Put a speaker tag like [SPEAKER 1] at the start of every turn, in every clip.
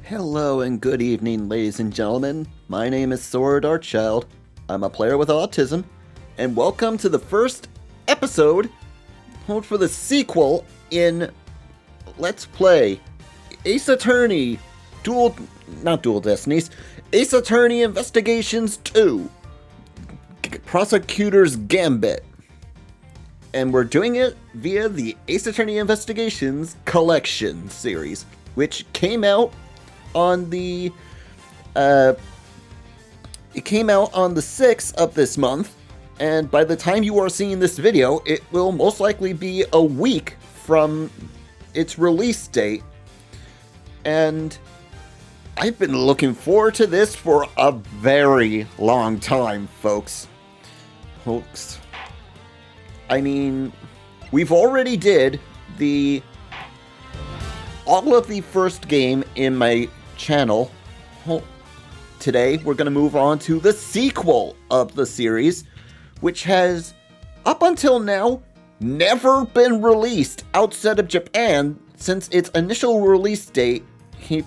[SPEAKER 1] Hello and good evening, ladies and gentlemen. My name is Sword Artchild. I'm a player with autism, and welcome to the first episode, hold for the sequel in Let's Play Ace Attorney not Dual Destinies, Ace Attorney Investigations 2, Prosecutor's Gambit. And we're doing it via the Ace Attorney Investigations Collection series, which came out on the it came out on the 6th of this month, and by the time you are seeing this video, it will most likely be a week from its release date. And I've been looking forward to this for a very long time, folks. I mean, we've already did all of the first game in my channel. Today, we're going to move on to the sequel of the series, which has, up until now, never been released outside of Japan since its initial release date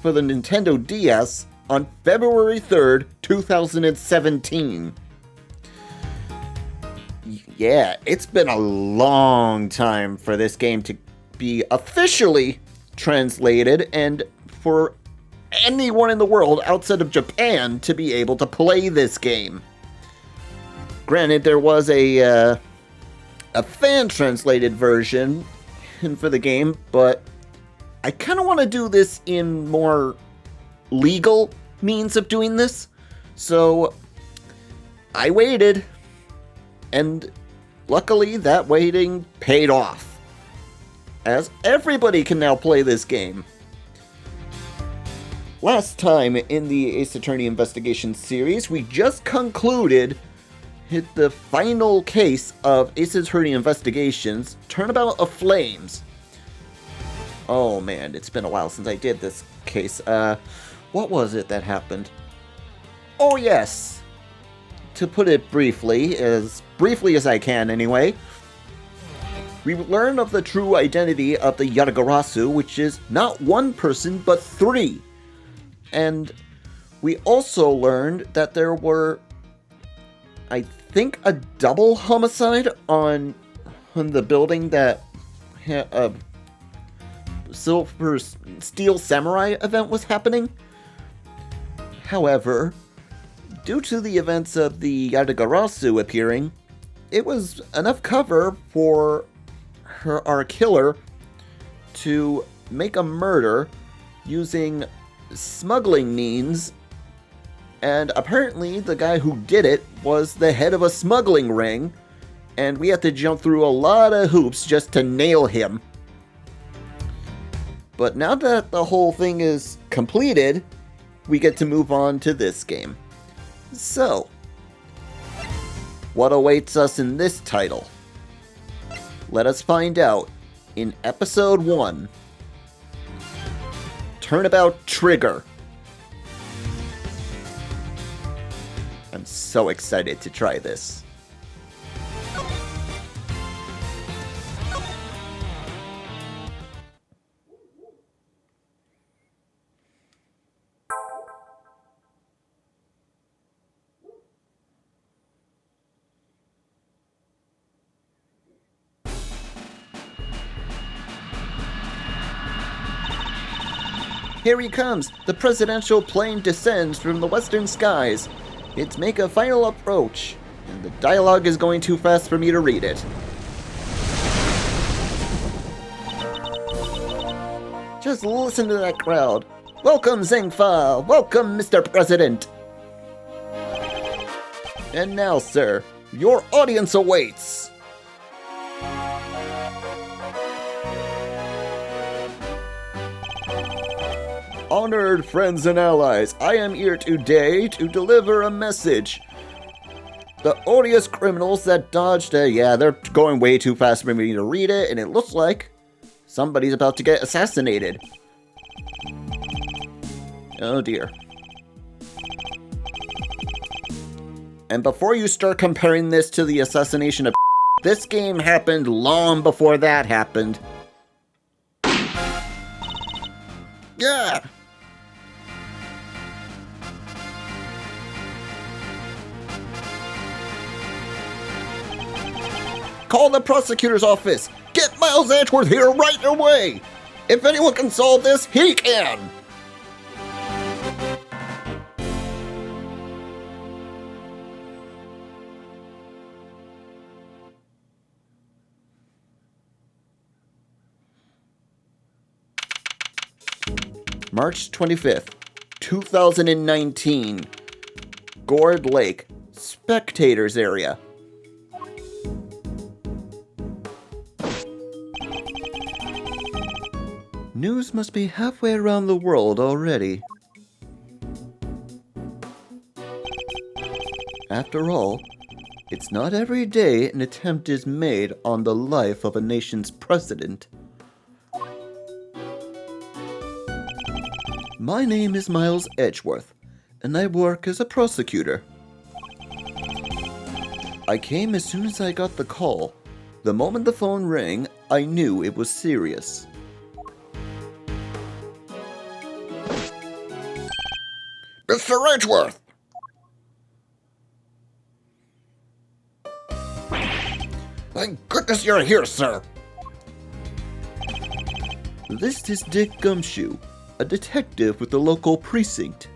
[SPEAKER 1] for the Nintendo DS on February 3rd, 2017. Yeah, it's been a long time for this game to be officially translated and for anyone in the world outside of Japan to be able to play this game. Granted, there was a fan-translated version for the game, but I kind of want to do this in more legal means of doing this, so I waited, and luckily that waiting paid off, as everybody can now play this game. Last time in the Ace Attorney Investigation series, we just concluded the final case of Ace Attorney Investigations, Turnabout of Flames. Oh man, it's been a while since I did this case. What was it that happened? Oh yes! To put it briefly as I can anyway, we learn of the true identity of the Yatagarasu, which is not one person, but 3. And we also learned that there were, I think, a double homicide on the building that a Silver Steel Samurai event was happening. However, due to the events of the Yatagarasu appearing, it was enough cover for our killer to make a murder using smuggling means, and apparently the guy who did it was the head of a smuggling ring, and we had to jump through a lot of hoops just to nail him. But now that the whole thing is completed, we get to move on to this game. So, what awaits us in this title? Let us find out in Episode 1. Turnabout Trigger. I'm so excited to try this. Here he comes! The presidential plane descends from the western skies. It's make a final approach, and the dialogue is going too fast for me to read it. Just listen to that crowd. Welcome, Zhengfa! Welcome, Mr. President! And now, sir, your audience awaits! Honored friends and allies, I am here today to deliver a message. The odious criminals that dodged they're going way too fast for me to read it, and it looks like somebody's about to get assassinated. Oh dear. And before you start comparing this to the assassination of this game happened long before that happened. Yeah! Call the prosecutor's office! Get Miles Edgeworth here right away! If anyone can solve this, he can! March 25th, 2019. Gourd Lake, Spectators Area. News must be halfway around the world already. After all, it's not every day an attempt is made on the life of a nation's president. My name is Miles Edgeworth, and I work as a prosecutor. I came as soon as I got the call. The moment the phone rang, I knew it was serious. Mr. Edgeworth! Thank goodness you're here, sir! This is Dick Gumshoe, a detective with the local precinct.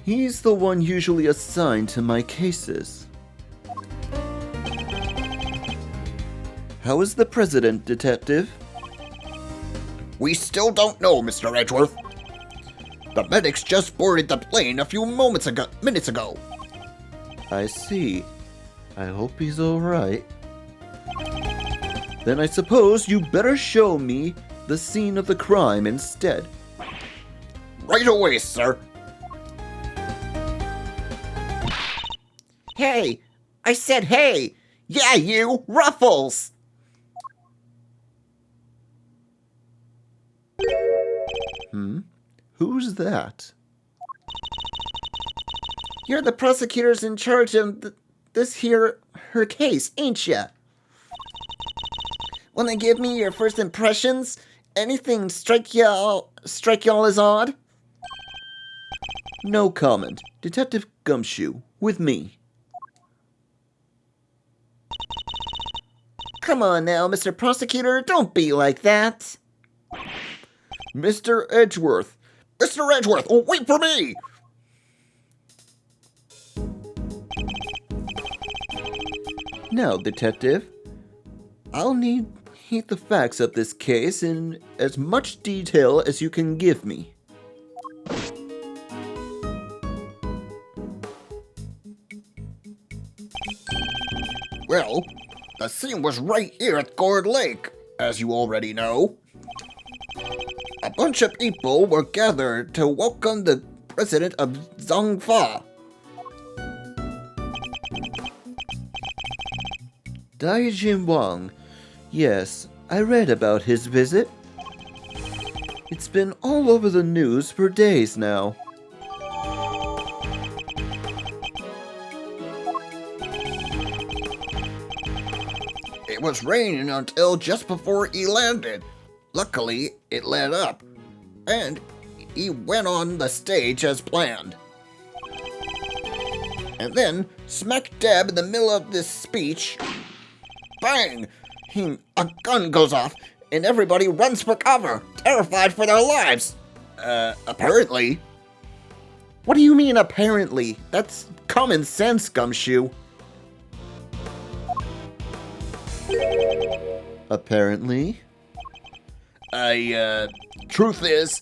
[SPEAKER 1] He's the one usually assigned to my cases. How is the president, detective? We still don't know, Mr. Edgeworth. The medics just boarded the plane a few minutes ago. I see. I hope he's alright. Then I suppose you better show me the scene of the crime instead. Right away, sir. Hey! I said hey! Yeah, you! Ruffles! Who's that? You're the prosecutors in charge of her case, ain't ya? Wanna give me your first impressions? Anything strike y'all as odd? No comment. Detective Gumshoe, with me. Come on now, Mr. Prosecutor, don't be like that. Mr. Edgeworth! Mr. Edgeworth, wait for me! Now, detective, I'll need the facts of this case in as much detail as you can give me. Well, the scene was right here at Gourd Lake, as you already know. A bunch of people were gathered to welcome the president of Zhongfa. Daijin Wang. Yes, I read about his visit. It's been all over the news for days now. It was raining until just before he landed. Luckily, it let up, and he went on the stage as planned. And then, smack dab in the middle of this speech, bang! A gun goes off, and everybody runs for cover, terrified for their lives. Apparently. What do you mean, apparently? That's common sense, Gumshoe. Apparently? Truth is,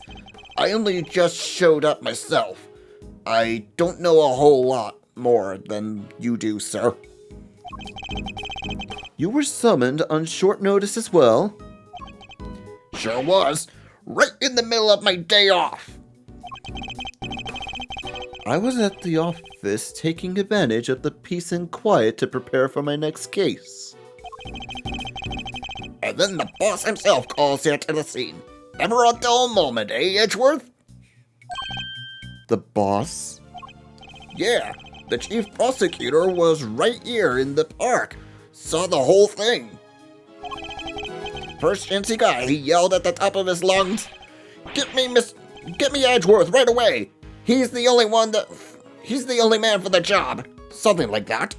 [SPEAKER 1] I only just showed up myself. I don't know a whole lot more than you do, sir. You were summoned on short notice as well? Sure was. Right in the middle of my day off. I was at the office taking advantage of the peace and quiet to prepare for my next case. And then the boss himself calls here to the scene. Never a dull moment, eh, Edgeworth? The boss? Yeah, the chief prosecutor was right here in the park. Saw the whole thing. First chance he got, he yelled at the top of his lungs, Get me Edgeworth right away! He's the only man for the job." Something like that.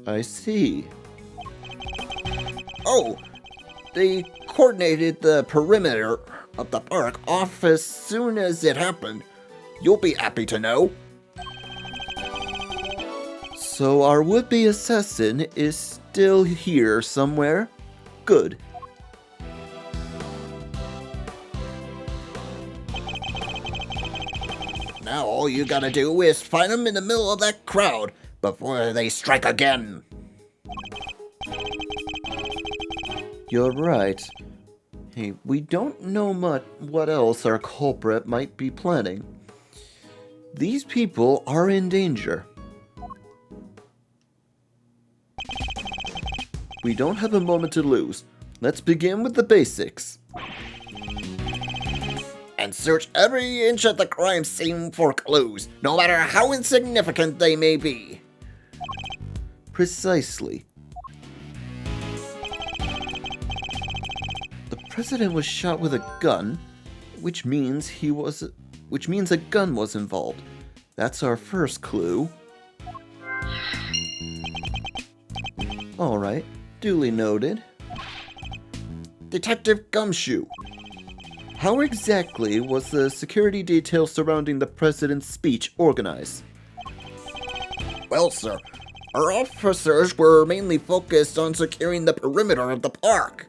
[SPEAKER 1] I see. Oh, they coordinated the perimeter of the park off as soon as it happened. You'll be happy to know. So our would-be assassin is still here somewhere? Good. Now all you gotta do is find him in the middle of that crowd before they strike again. You're right. Hey, we don't know much what else our culprit might be planning. These people are in danger. We don't have a moment to lose. Let's begin with the basics. And search every inch of the crime scene for clues, no matter how insignificant they may be. Precisely. The president was shot with a gun, which means a gun was involved. That's our first clue. All right, duly noted. Detective Gumshoe. How exactly was the security detail surrounding the president's speech organized? Well, sir, our officers were mainly focused on securing the perimeter of the park.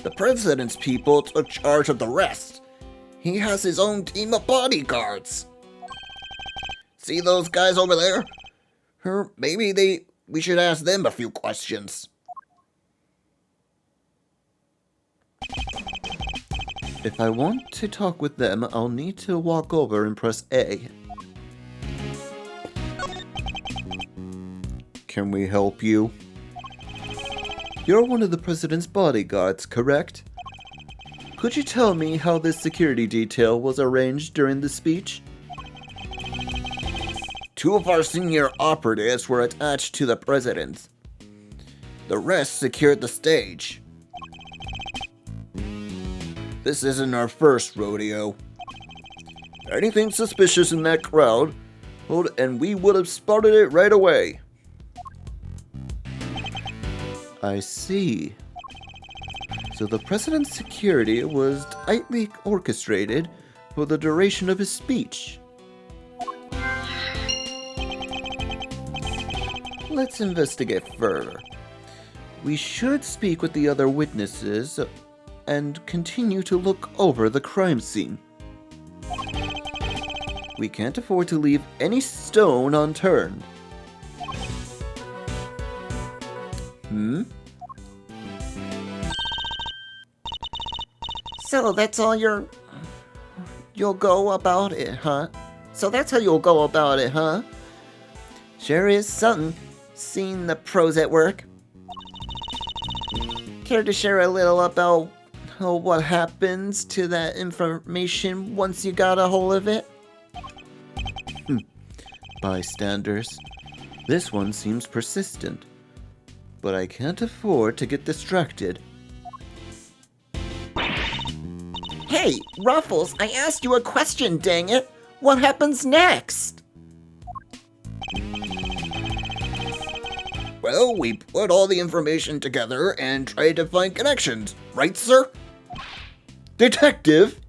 [SPEAKER 1] The president's people took charge of the rest. He has his own team of bodyguards. See those guys over there? Or maybe we should ask them a few questions. If I want to talk with them, I'll need to walk over and press A. Can we help you? You're one of the president's bodyguards, correct? Could you tell me how this security detail was arranged during the speech? Two of our senior operatives were attached to the president. The rest secured the stage. This isn't our first rodeo. Anything suspicious in that crowd, and we would have spotted it right away. I see. So the president's security was tightly orchestrated for the duration of his speech. Let's investigate further. We should speak with the other witnesses and continue to look over the crime scene. We can't afford to leave any stone unturned. So that's all you'll go about it, huh? So that's how you'll go about it, huh? Sure is something, seeing the pros at work. Care to share a little about what happens to that information once you got a hold of it? Bystanders. This one seems persistent, but I can't afford to get distracted. Hey, Ruffles, I asked you a question, dang it! What happens next? Well, we put all the information together and tried to find connections, right, sir? Detective!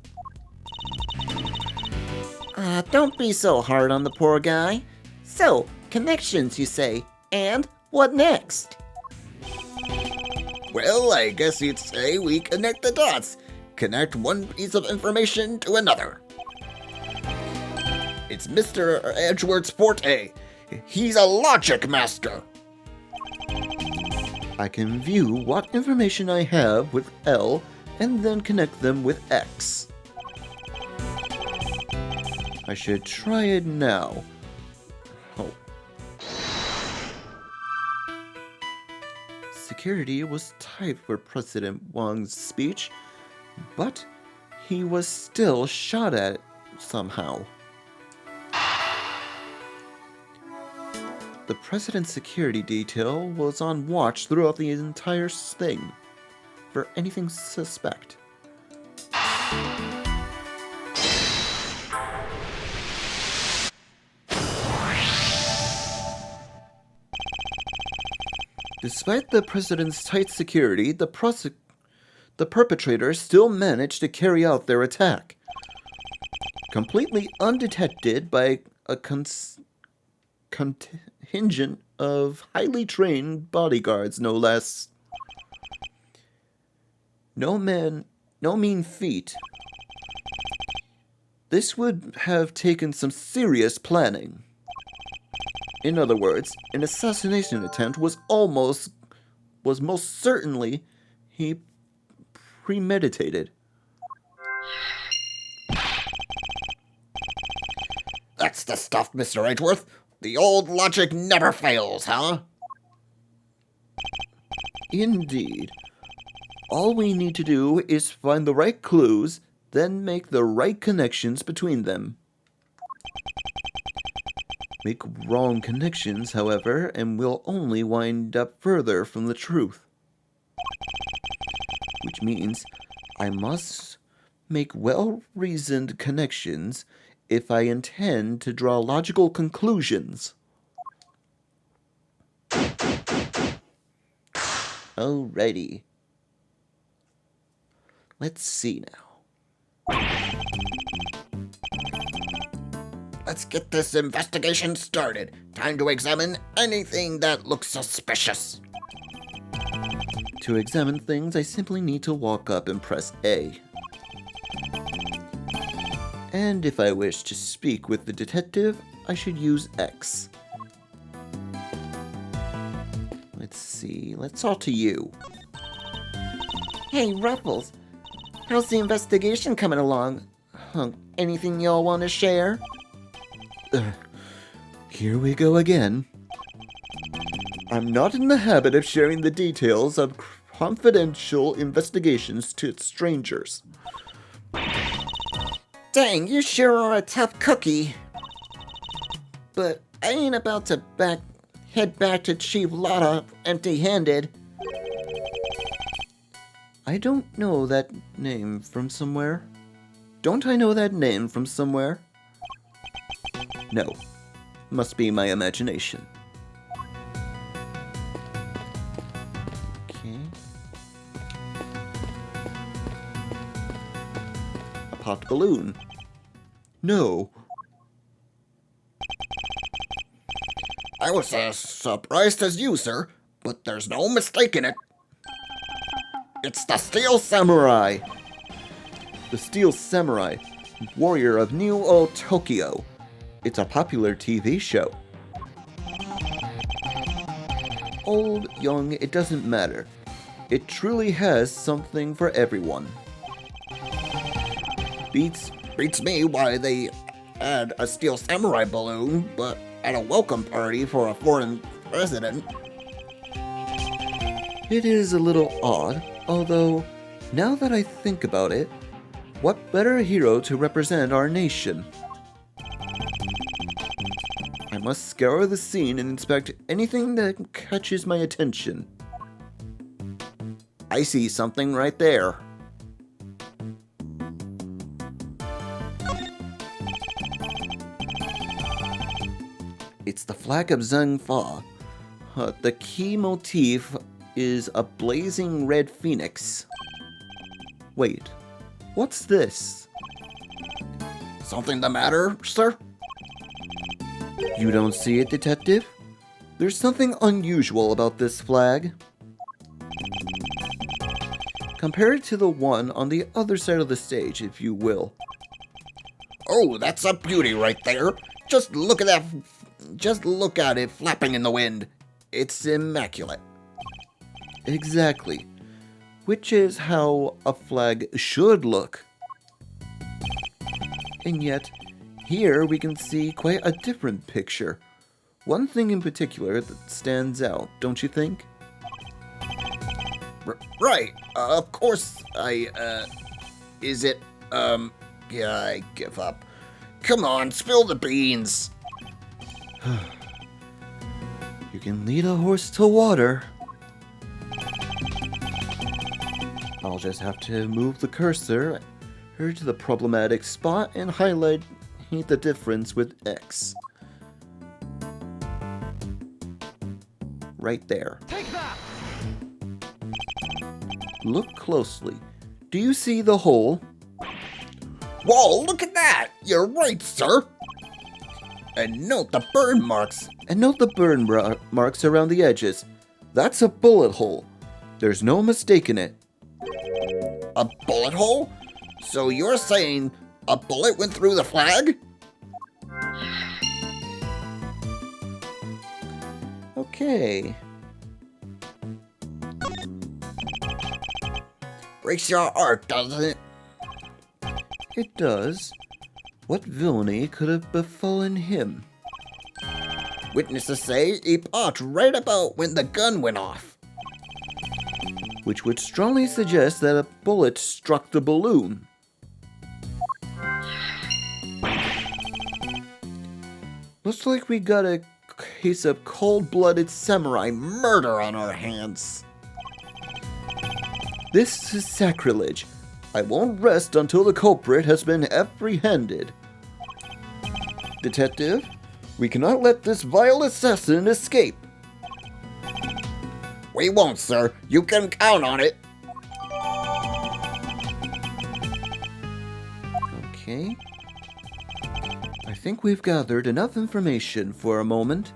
[SPEAKER 1] Don't be so hard on the poor guy. So, connections, you say, and what next? Well, I guess you'd say we connect the dots. Connect one piece of information to another. It's Mr. Edgeworth's forte. He's a logic master. I can view what information I have with L and then connect them with X. I should try it now. Oh. Security was tight for President Wang's speech, but he was still shot at somehow. The president's security detail was on watch throughout the entire thing for anything suspect. Despite the president's tight security, the perpetrators still managed to carry out their attack, completely undetected by a contingent of highly trained bodyguards, no less. No mean feat. This would have taken some serious planning. In other words, an assassination attempt was most certainly premeditated.
[SPEAKER 2] That's the stuff, Mr. Edgeworth. The old logic never fails, huh?
[SPEAKER 1] Indeed. All we need to do is find the right clues, then make the right connections between them. Make wrong connections, however, and we'll only wind up further from the truth. Which means I must make well-reasoned connections if I intend to draw logical conclusions. Alrighty. Let's see now.
[SPEAKER 2] Let's get this investigation started. Time to examine anything that looks suspicious.
[SPEAKER 1] To examine things, I simply need to walk up and press A. And if I wish to speak with the detective, I should use X. Let's see, let's talk to you.
[SPEAKER 3] Hey, Ruffles. How's the investigation coming along? Anything y'all want to share?
[SPEAKER 1] Here we go again. I'm not in the habit of sharing the details of confidential investigations to strangers.
[SPEAKER 3] Dang, you sure are a tough cookie. But I ain't about to head back to Chief Lotta empty-handed.
[SPEAKER 1] I don't know that name from somewhere. Don't I know that name from somewhere? No. Must be my imagination. Okay. A popped balloon. No.
[SPEAKER 2] I was as surprised as you, sir, but there's no mistaking it. It's the Steel Samurai.
[SPEAKER 1] The Steel Samurai, warrior of New Old Tokyo. It's a popular TV show. Old, young, it doesn't matter. It truly has something for everyone.
[SPEAKER 2] Beats me why they had a Steel Samurai balloon, but at a welcome party for a foreign president.
[SPEAKER 1] It is a little odd, although, now that I think about it, what better hero to represent our nation? I must scour the scene and inspect anything that catches my attention.
[SPEAKER 2] I see something right there.
[SPEAKER 1] It's the flag of Zhengfa. The key motif is a blazing red phoenix. Wait, what's this?
[SPEAKER 2] Something the matter, sir?
[SPEAKER 1] You don't see it, detective? There's something unusual about this flag. Compare it to the one on the other side of the stage, if you will.
[SPEAKER 2] Oh, that's a beauty right there. Just look at that. Just look at it flapping in the wind. It's immaculate.
[SPEAKER 1] Exactly. Which is how a flag should look. And yet, here we can see quite a different picture. One thing in particular that stands out, don't you think?
[SPEAKER 2] Right. Of course is it, yeah, I give up. Come on, spill the beans.
[SPEAKER 1] You can lead a horse to water. I'll just have to move the cursor to the problematic spot and highlight the difference with X. right there. Look closely. Do you see the hole?
[SPEAKER 2] Whoa, look at that! You're right, sir! And note the burn marks.
[SPEAKER 1] And note the burn marks around the edges. That's a bullet hole. There's no mistaking it.
[SPEAKER 2] A bullet hole? So you're saying a bullet went through the flag?
[SPEAKER 1] Okay.
[SPEAKER 2] Breaks your heart, doesn't it?
[SPEAKER 1] It does. What villainy could have befallen him?
[SPEAKER 2] Witnesses say he popped right about when the gun went off.
[SPEAKER 1] Which would strongly suggest that a bullet struck the balloon. Looks like we got a case of cold-blooded samurai murder on our hands. This is sacrilege. I won't rest until the culprit has been apprehended. Detective, we cannot let this vile assassin escape.
[SPEAKER 2] We won't, sir. You can count on it.
[SPEAKER 1] Okay. I think we've gathered enough information for a moment.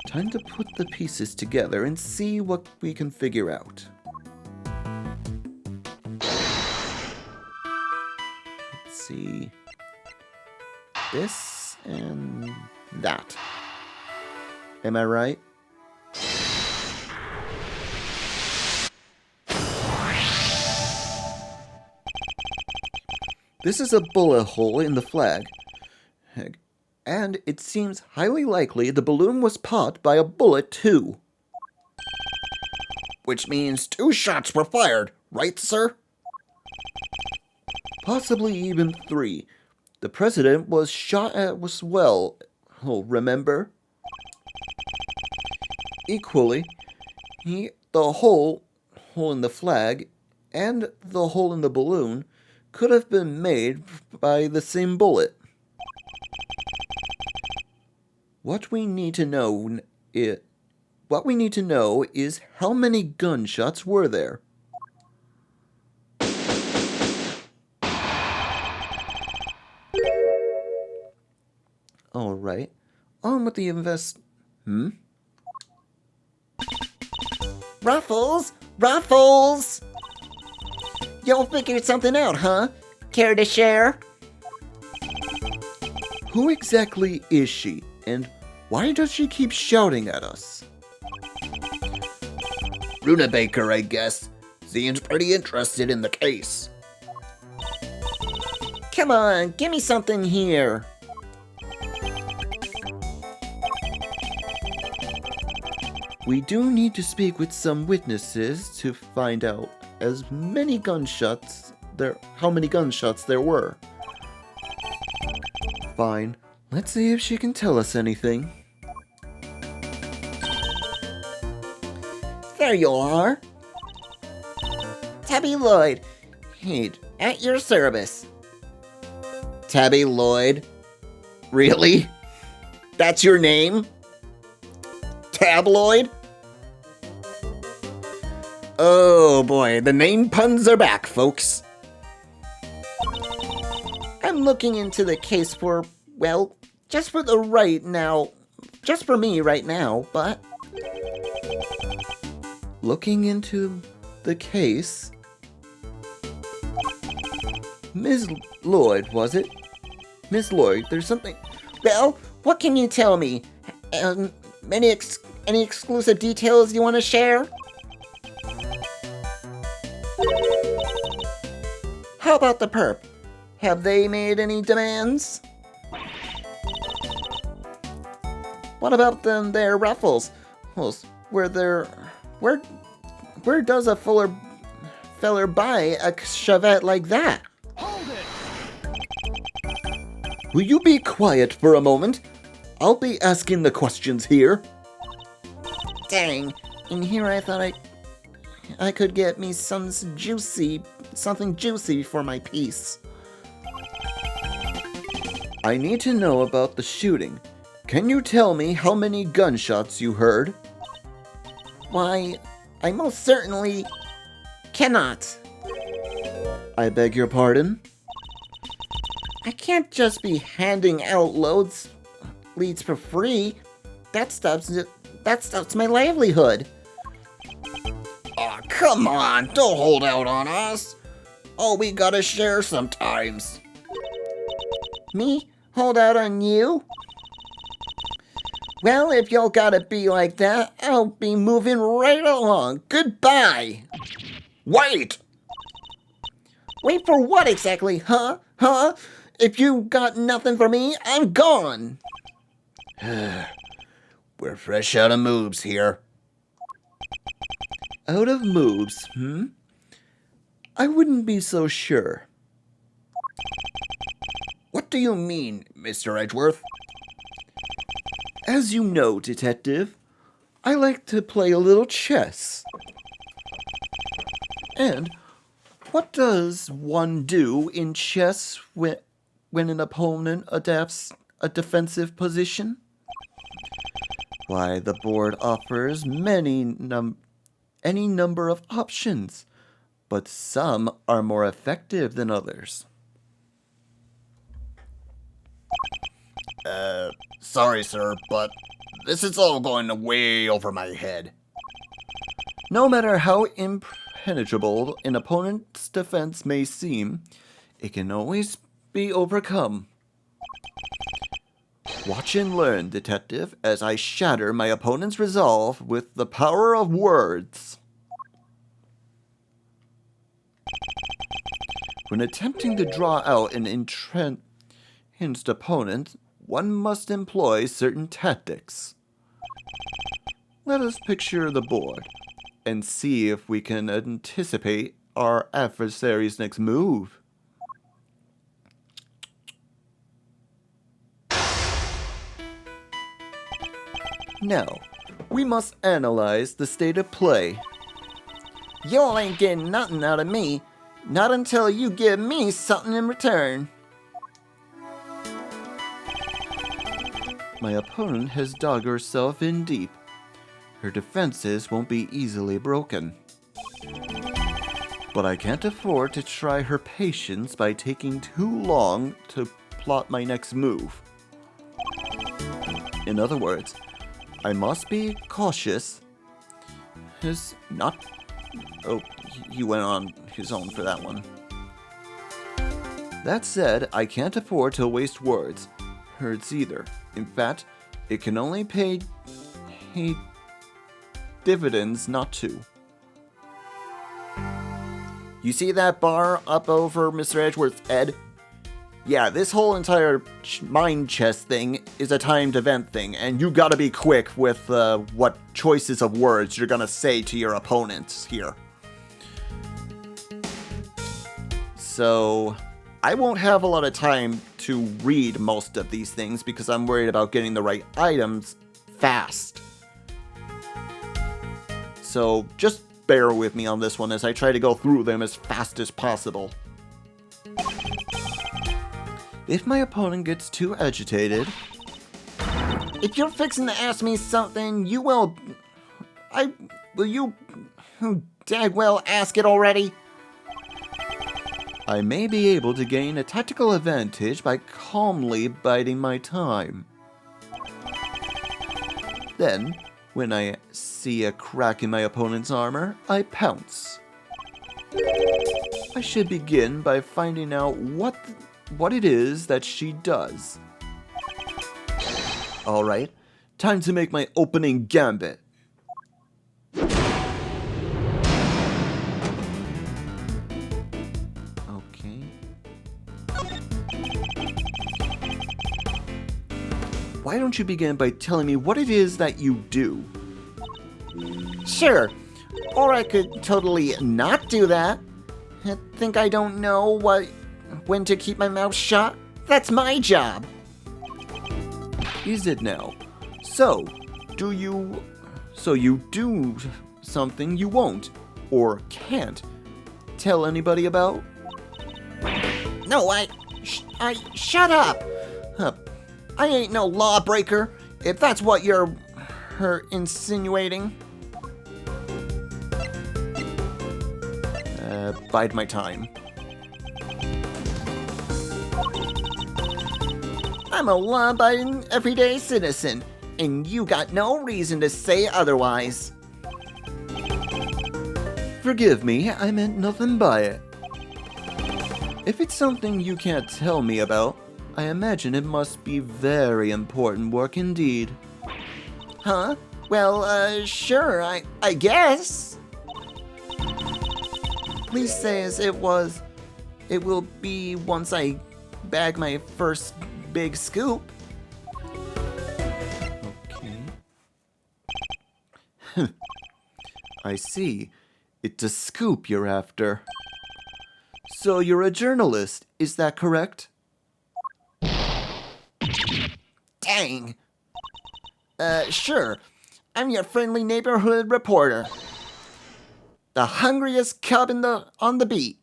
[SPEAKER 1] Time to put the pieces together and see what we can figure out. Let's see. This and that. Am I right? This is a bullet hole in the flag. And it seems highly likely the balloon was popped by a bullet too.
[SPEAKER 2] Which means 2 shots were fired, right, sir?
[SPEAKER 1] Possibly even 3. The president was shot at as well. Oh, remember? Equally, the hole in the flag and the hole in the balloon could have been made by the same bullet. What we need to know is how many gunshots were there. All right. On with the
[SPEAKER 3] Ruffles! Ruffles! Y'all figured something out, huh? Care to share?
[SPEAKER 1] Who exactly is she, and why does she keep shouting at us?
[SPEAKER 2] Runebaker, I guess. Seems pretty interested in the case.
[SPEAKER 3] Come on, give me something here.
[SPEAKER 1] We do need to speak with some witnesses to find out how many gunshots there were. Fine. Let's see if she can tell us anything.
[SPEAKER 3] There you are. Tabby Lloyd. Hey, at your service.
[SPEAKER 2] Tabby Lloyd? Really? That's your name? Tabloid? Oh boy, the name puns are back, folks.
[SPEAKER 3] I'm looking into the case for, well, just for me right now, but...
[SPEAKER 1] Looking into the case... Ms. Lloyd, was it? Miss Lloyd, there's something...
[SPEAKER 3] Well, what can you tell me? Any exclusive details you want to share? How about the perp? Have they made any demands? What about their ruffles? Well, where does a feller buy a Chevette like that?
[SPEAKER 1] Will you be quiet for a moment? I'll be asking the questions here.
[SPEAKER 3] Dang, in here I thought I could get me something juicy for my piece.
[SPEAKER 1] I need to know about the shooting. Can you tell me how many gunshots you heard?
[SPEAKER 3] Why, I most certainly cannot.
[SPEAKER 1] I beg your pardon?
[SPEAKER 3] I can't just be handing out leads for free. That stuff's my livelihood.
[SPEAKER 2] Aw, come on, don't hold out on us. Oh, we gotta share sometimes.
[SPEAKER 3] Me? Hold out on you? Well, if y'all gotta be like that, I'll be moving right along. Goodbye.
[SPEAKER 2] Wait!
[SPEAKER 3] Wait for what exactly, huh? Huh? If you got nothing for me, I'm gone.
[SPEAKER 2] We're fresh out of moves here.
[SPEAKER 1] Out of moves, I wouldn't be so sure.
[SPEAKER 2] What do you mean, Mr. Edgeworth?
[SPEAKER 1] As you know, Detective, I like to play a little chess. And what does one do in chess when an opponent adapts a defensive position? Why, the board offers any number of options, but some are more effective than others.
[SPEAKER 2] Sorry, sir, but this is all going way over my head.
[SPEAKER 1] No matter how impenetrable an opponent's defense may seem, it can always be overcome. Watch and learn, Detective, as I shatter my opponent's resolve with the power of words. When attempting to draw out an entrenched opponent, one must employ certain tactics. Let us picture the board and see if we can anticipate our adversary's next move. Now, we must analyze the state of play.
[SPEAKER 3] Y'all ain't getting nothing out of me. Not until you give me something in return.
[SPEAKER 1] My opponent has dug herself in deep. Her defenses won't be easily broken. But I can't afford to try her patience by taking too long to plot my next move. In other words, I must be cautious. He went on his own for that one. That said, I can't afford to waste words either. In fact, it can only pay dividends not to. You see that bar up over Mr. Edgeworth's head? Yeah, this whole entire mind chess thing is a timed event thing, and you gotta be quick with what choices of words you're gonna say to your opponents here. So, I won't have a lot of time to read most of these things because I'm worried about getting the right items fast. So, just bear with me on this one as I try to go through them as fast as possible. If my opponent gets too agitated...
[SPEAKER 3] If you're fixing to ask me something, will you dagwell ask it already?
[SPEAKER 1] I may be able to gain a tactical advantage by calmly biding my time. Then, when I see a crack in my opponent's armor, I pounce. I should begin by finding out what it is that she does. Alright, time to make my opening gambit. Okay. Why don't you begin by telling me what it is that you do?
[SPEAKER 3] Sure, or I could totally not do that. Think I don't know when to keep my mouth shut? That's my job.
[SPEAKER 1] Is it now? So you do something you won't, or can't, tell anybody about?
[SPEAKER 3] No, shut up. I ain't no lawbreaker.
[SPEAKER 1] If that's what you're insinuating. Bide my time. I'm a law-abiding, everyday citizen, and you got no reason to say otherwise. Forgive me, I meant nothing by it. If it's something you can't tell me about, I imagine it must be very important work indeed. Huh? Well, sure, I guess. Please say as it was. It will be once I bag my first big scoop. Okay. I see. It's a scoop you're after. So you're a journalist, is that correct?
[SPEAKER 3] Dang. Sure. I'm your friendly neighborhood reporter. The hungriest cub on the beat.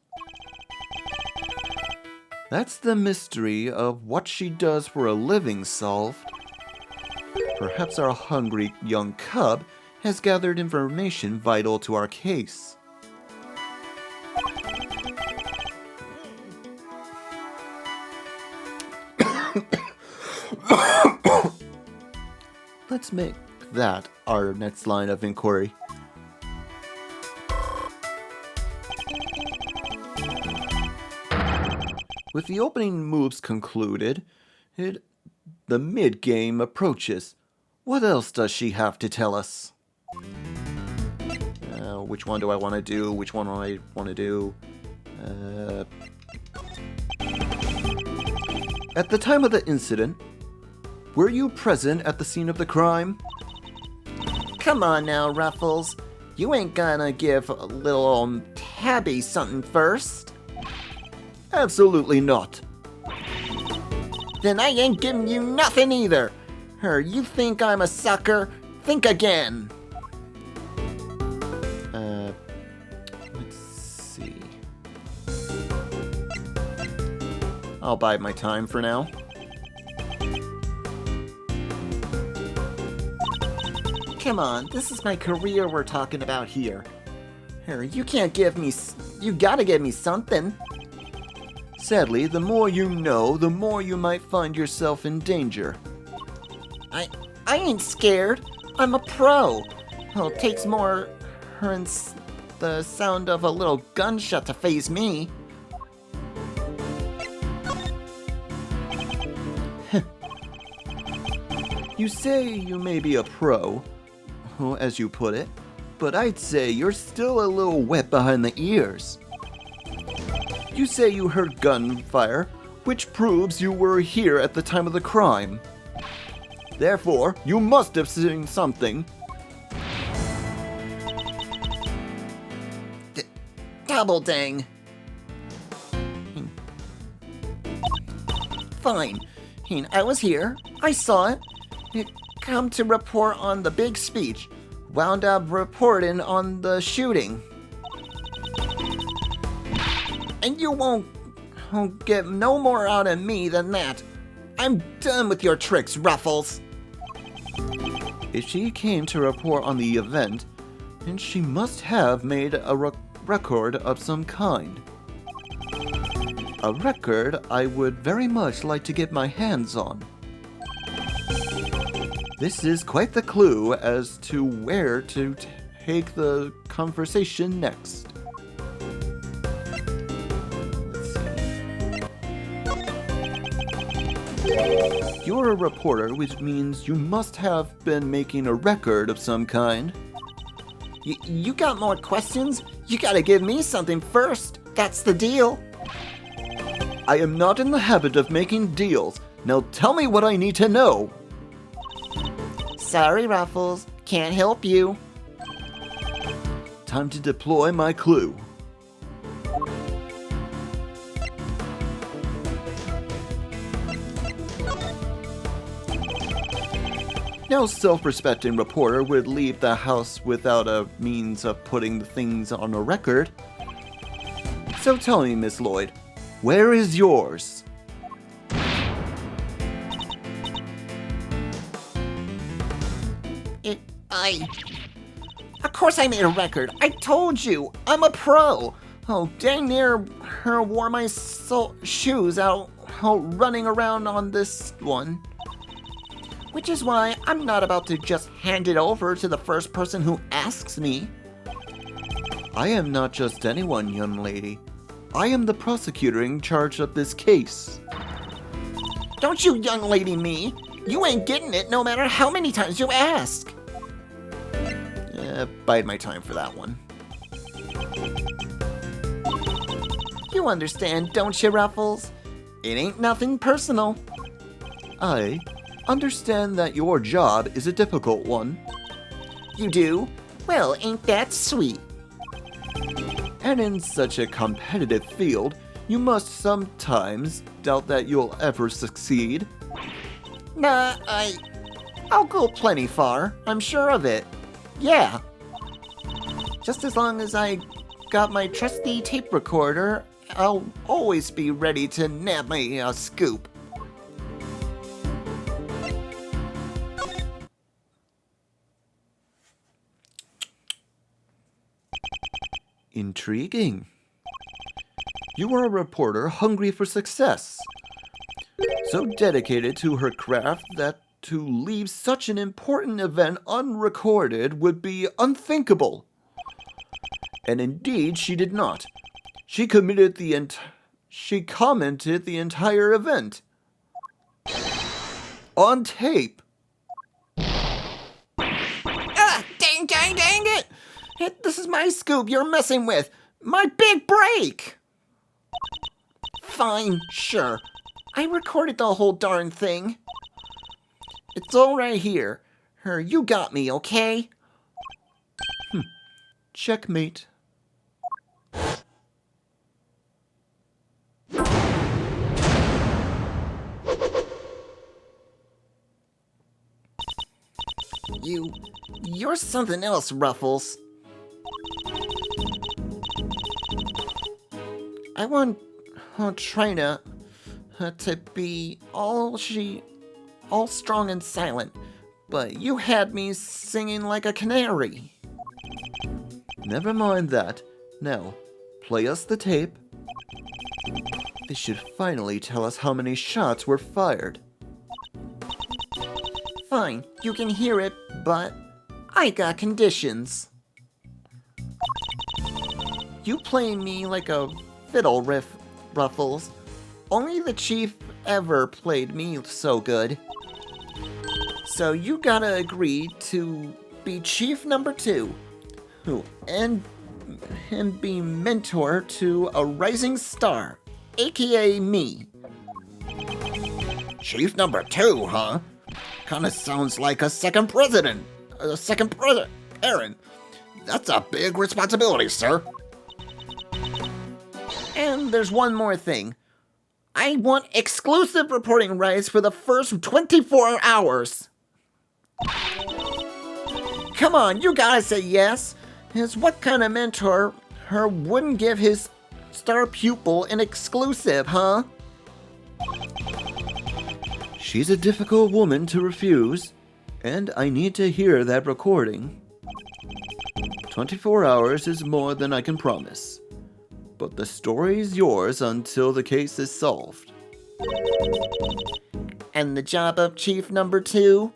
[SPEAKER 1] That's the mystery of what she does for a living solved. Perhaps our hungry young cub has gathered information vital to our case. Let's make that our next line of inquiry. With the opening moves concluded, the mid-game approaches. What else does she have to tell us? Which one do I want to do? Which one do I want to do? At the time of the incident, were you present at the scene of the crime?
[SPEAKER 3] Come on now, Ruffles. You ain't gonna give little old Tabby something first.
[SPEAKER 1] Absolutely not.
[SPEAKER 3] Then I ain't giving you nothing either. You think I'm a sucker? Think again.
[SPEAKER 1] Let's see. I'll bide my time for now.
[SPEAKER 3] Come on, this is my career we're talking about here. You can't give me... You gotta give me something.
[SPEAKER 1] Sadly, the more you know, the more you might find yourself in danger.
[SPEAKER 3] I ain't scared. I'm a pro. Well, it takes more than the sound of a little gunshot to faze me.
[SPEAKER 1] You say you may be a pro, as you put it, but I'd say you're still a little wet behind the ears. You say you heard gunfire, which proves you were here at the time of the crime. Therefore, you must have seen something.
[SPEAKER 3] Double dang. Fine. I was here. I saw it. It come to report on the big speech. Wound up reporting on the shooting. And you won't get no more out of me than that. I'm done with your tricks, Ruffles.
[SPEAKER 1] If she came to report on the event, then she must have made a record of some kind. A record I would very much like to get my hands on. This is quite the clue as to where to take the conversation next. You're a reporter, which means you must have been making a record of some kind.
[SPEAKER 3] You got more questions? You gotta give me something first. That's the deal.
[SPEAKER 1] I am not in the habit of making deals. Now tell me what I need to know.
[SPEAKER 3] Sorry, Ruffles. Can't help you.
[SPEAKER 1] Time to deploy my clue. No self-respecting reporter would leave the house without a means of putting the things on a record. So tell me, Miss Lloyd, where is yours?
[SPEAKER 3] Of course I made a record. I told you, I'm a pro. Oh, dang near her wore my shoes out running around on this one. Which is why I'm not about to just hand it over to the first person who asks me.
[SPEAKER 1] I am not just anyone, young lady. I am the prosecutor in charge of this case.
[SPEAKER 3] Don't you young lady me. You ain't getting it no matter how many times you ask.
[SPEAKER 1] Bide my time for that one.
[SPEAKER 3] You understand, don't you, Ruffles? It ain't nothing personal.
[SPEAKER 1] I understand that your job is a difficult one.
[SPEAKER 3] You do? Well, ain't that sweet?
[SPEAKER 1] And in such a competitive field, you must sometimes doubt that you'll ever succeed.
[SPEAKER 3] Nah, I'll go plenty far. I'm sure of it. Yeah. Just as long as I got my trusty tape recorder, I'll always be ready to nab me a scoop.
[SPEAKER 1] Intriguing. You are a reporter hungry for success. So dedicated to her craft that to leave such an important event unrecorded would be unthinkable. And indeed, she did not. She commented the entire event on tape.
[SPEAKER 3] Dang it! This is my scoop you're messing with. My big break! Fine, sure. I recorded the whole darn thing. It's all right here. You got me, okay?
[SPEAKER 1] Checkmate.
[SPEAKER 3] You're something else, Ruffles. I want Trina to be all strong and silent, but you had me singing like a canary.
[SPEAKER 1] Never mind that. Now, play us the tape. They should finally tell us how many shots were fired.
[SPEAKER 3] Fine, you can hear it, but I got conditions. You playing me like a fiddle riff, Ruffles. Only the chief ever played me so good. So you gotta agree to be chief number 2, and be mentor to a rising star, aka me.
[SPEAKER 2] Chief number 2, huh? Kinda sounds like a second president. Aaron. That's a big responsibility, sir.
[SPEAKER 3] And there's one more thing. I want exclusive reporting rights for the first 24 hours. Come on, you gotta say yes. Because what kind of mentor wouldn't give his star pupil an exclusive, huh?
[SPEAKER 1] She's a difficult woman to refuse, and I need to hear that recording. 24 hours is more than I can promise, but the story's yours until the case is solved.
[SPEAKER 3] And the job of chief number 2?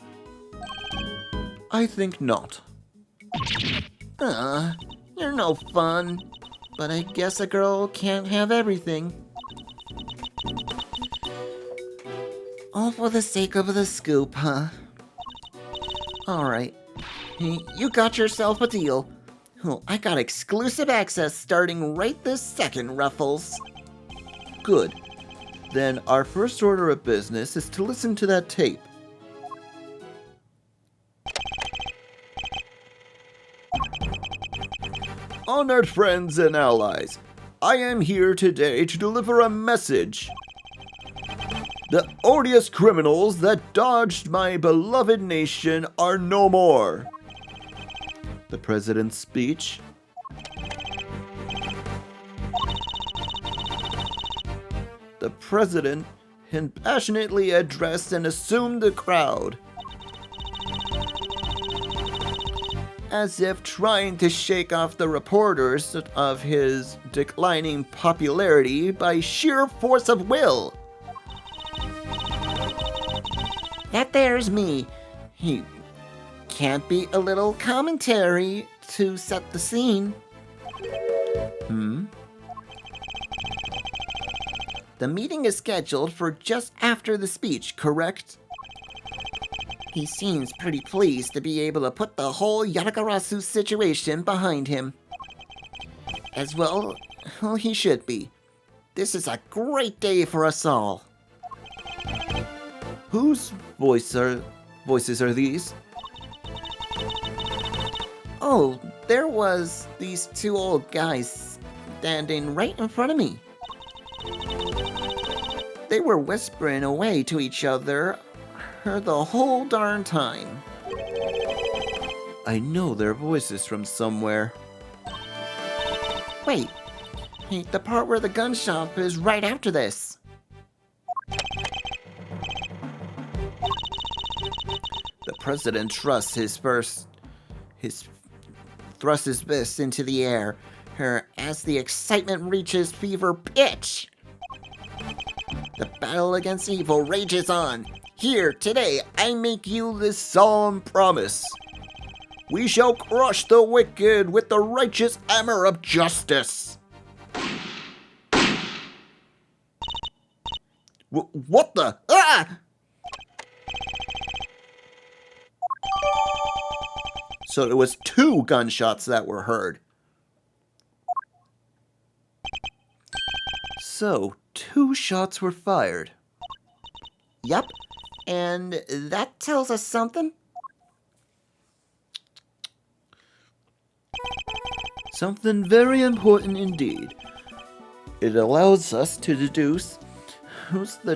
[SPEAKER 1] I think not.
[SPEAKER 3] You're no fun. But I guess a girl can't have everything. All for the sake of the scoop, huh? Alright. You got yourself a deal. I got exclusive access starting right this second, Ruffles.
[SPEAKER 1] Good. Then our first order of business is to listen to that tape. Honored friends and allies, I am here today to deliver a message. The odious criminals that dodged my beloved nation are no more. The president's speech. The president passionately addressed and assumed the crowd. as if trying to shake off the reporters of his declining popularity by sheer force of will.
[SPEAKER 3] That there's me. He can't be a little commentary to set the scene. The meeting is scheduled for just after the speech, correct? He seems pretty pleased to be able to put the whole Yatagarasu situation behind him. As well, he should be. This is a great day for us all.
[SPEAKER 1] Whose voices are these?
[SPEAKER 3] Oh, there was these two old guys standing right in front of me. They were whispering away to each other the whole darn time.
[SPEAKER 1] I know their voices from somewhere.
[SPEAKER 3] Wait, the part where the gun shop is right after this.
[SPEAKER 1] The president thrusts his fist into the air
[SPEAKER 3] As the excitement reaches fever pitch. The battle against evil rages on. Here, today, I make you this solemn promise.
[SPEAKER 1] We shall crush the wicked with the righteous hammer of justice. What the? Ah! So it was 2 gunshots that were heard. So, 2 shots were fired.
[SPEAKER 3] Yep, and that tells us something.
[SPEAKER 1] Something very important indeed. It allows us to deduce who's the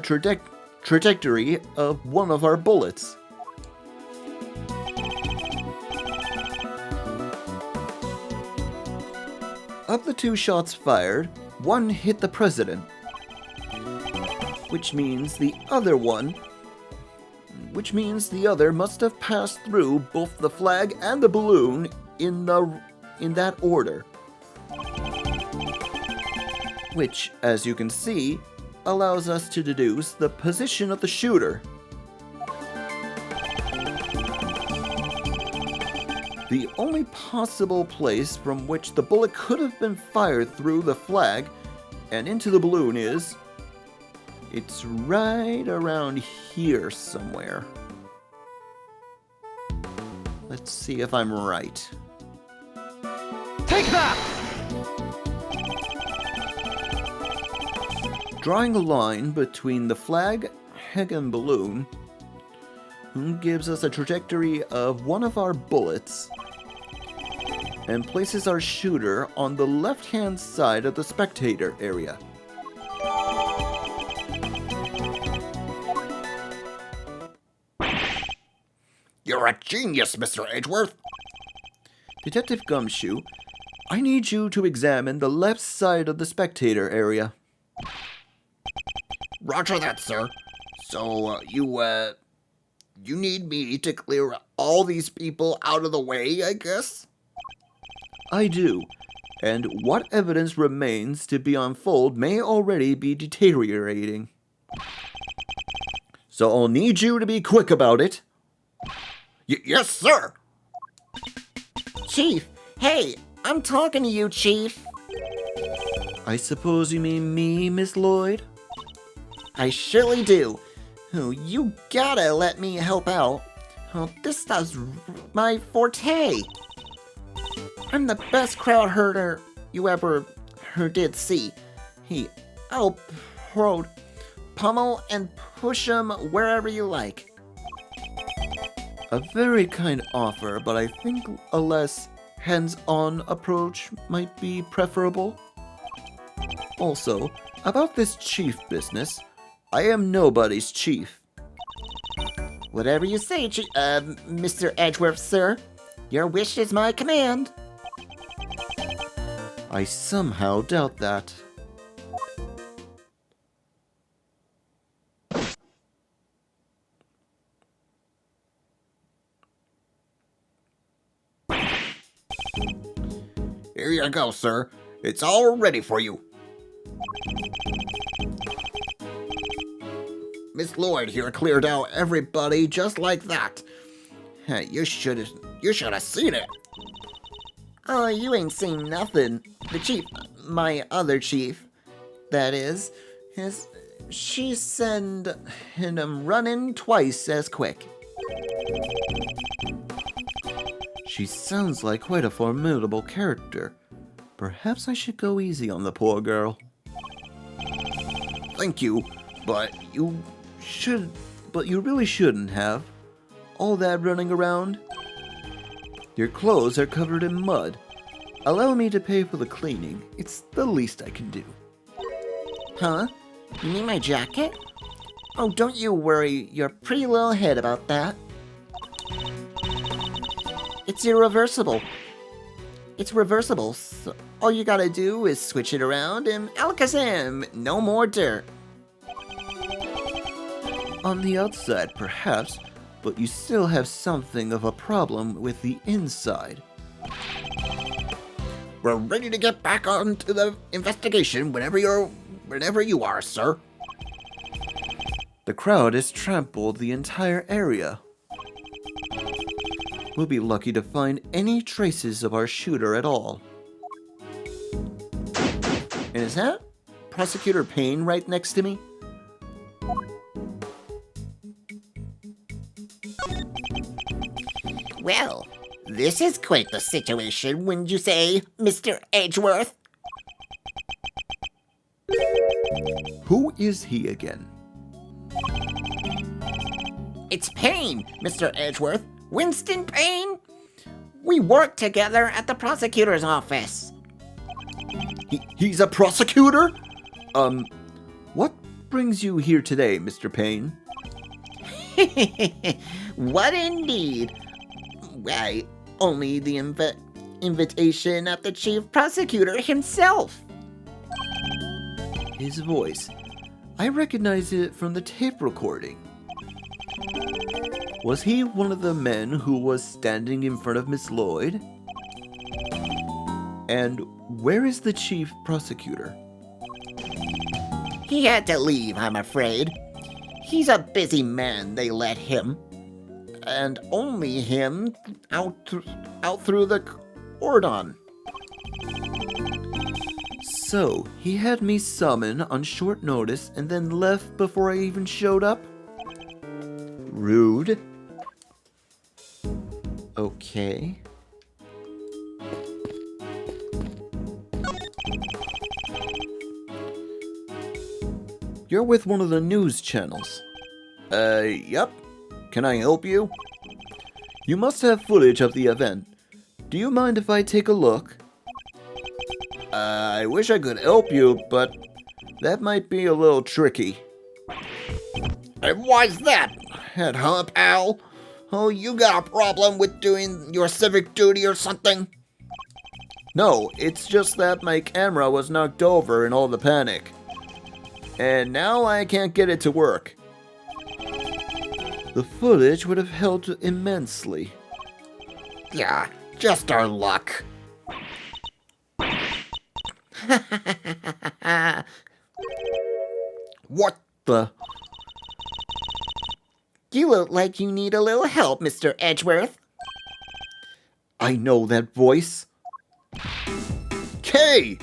[SPEAKER 1] trajectory of one of our bullets. Of the 2 shots fired, 1 hit the president, which means the other must have passed through both the flag and the balloon in that order. Which, as you can see, allows us to deduce the position of the shooter. The only possible place from which the bullet could have been fired through the flag and into the balloon it's right around here somewhere. Let's see if I'm right.
[SPEAKER 4] Take that!
[SPEAKER 1] Drawing a line between the flag, head, and balloon gives us a trajectory of one of our bullets and places our shooter on the left-hand side of the spectator area.
[SPEAKER 2] You're a genius, Mr. Edgeworth.
[SPEAKER 1] Detective Gumshoe, I need you to examine the left side of the spectator area.
[SPEAKER 2] Roger that, sir. So, you need me to clear all these people out of the way, I guess?
[SPEAKER 1] I do, and what evidence remains to be unfolded may already be deteriorating. So I'll need you to be quick about it.
[SPEAKER 2] Yes, sir!
[SPEAKER 3] Chief, hey, I'm talking to you, Chief.
[SPEAKER 1] I suppose you mean me, Miss Lloyd?
[SPEAKER 3] I surely do. Oh, you gotta let me help out. Oh, this stuff's my forte. I'm the best crowd herder you ever did see. I'll pummel and push 'em wherever you like.
[SPEAKER 1] A very kind offer, but I think a less hands-on approach might be preferable. Also, about this chief business, I am nobody's chief.
[SPEAKER 3] Whatever you say, Mr. Edgeworth, sir. Your wish is my command.
[SPEAKER 1] I somehow doubt that.
[SPEAKER 2] Here you go, sir. It's all ready for you. Miss Lloyd here cleared out everybody just like that. Hey, you should have seen it.
[SPEAKER 3] Oh, you ain't seen nothing. The chief, my other chief, that is, she send and I'm running twice as quick.
[SPEAKER 1] She sounds like quite a formidable character. Perhaps I should go easy on the poor girl.
[SPEAKER 2] Thank you, but you...
[SPEAKER 1] But you really shouldn't have. All that running around. Your clothes are covered in mud. Allow me to pay for the cleaning. It's the least I can do.
[SPEAKER 3] Huh? You mean my jacket? Oh, don't you worry your pretty little head about that. It's irreversible. It's reversible, so all you gotta do is switch it around and alakazam, no more dirt.
[SPEAKER 1] On the outside, perhaps, but you still have something of a problem with the inside.
[SPEAKER 2] We're ready to get back onto the investigation whenever you are, sir.
[SPEAKER 1] The crowd has trampled the entire area. We'll be lucky to find any traces of our shooter at all. And is that Prosecutor Payne right next to me?
[SPEAKER 3] Well, this is quite the situation, wouldn't you say, Mr. Edgeworth?
[SPEAKER 1] Who is he again?
[SPEAKER 3] It's Payne, Mr. Edgeworth. Winston Payne. We work together at the prosecutor's office.
[SPEAKER 1] He's a prosecutor? What brings you here today, Mr. Payne?
[SPEAKER 3] What indeed? Why, only the invitation of the chief prosecutor himself.
[SPEAKER 1] His voice. I recognize it from the tape recording. Was he one of the men who was standing in front of Miss Lloyd? And where is the chief prosecutor?
[SPEAKER 3] He had to leave, I'm afraid. He's a busy man, they let him. And only him out through the cordon.
[SPEAKER 1] So, he had me summoned on short notice and then left before I even showed up? Rude. Okay. You're with one of the news channels. Yep. Can I help you? You must have footage of the event. Do you mind if I take a look? I wish I could help you, but that might be a little tricky.
[SPEAKER 2] And why's that, head huh, pal? Oh, you got a problem with doing your civic duty or something?
[SPEAKER 1] No, it's just that my camera was knocked over in all the panic. And now I can't get it to work. The footage would have helped immensely.
[SPEAKER 2] Yeah, just our luck. What
[SPEAKER 1] The...
[SPEAKER 3] You look like you need a little help, Mr. Edgeworth.
[SPEAKER 1] I know that voice.
[SPEAKER 2] Kay?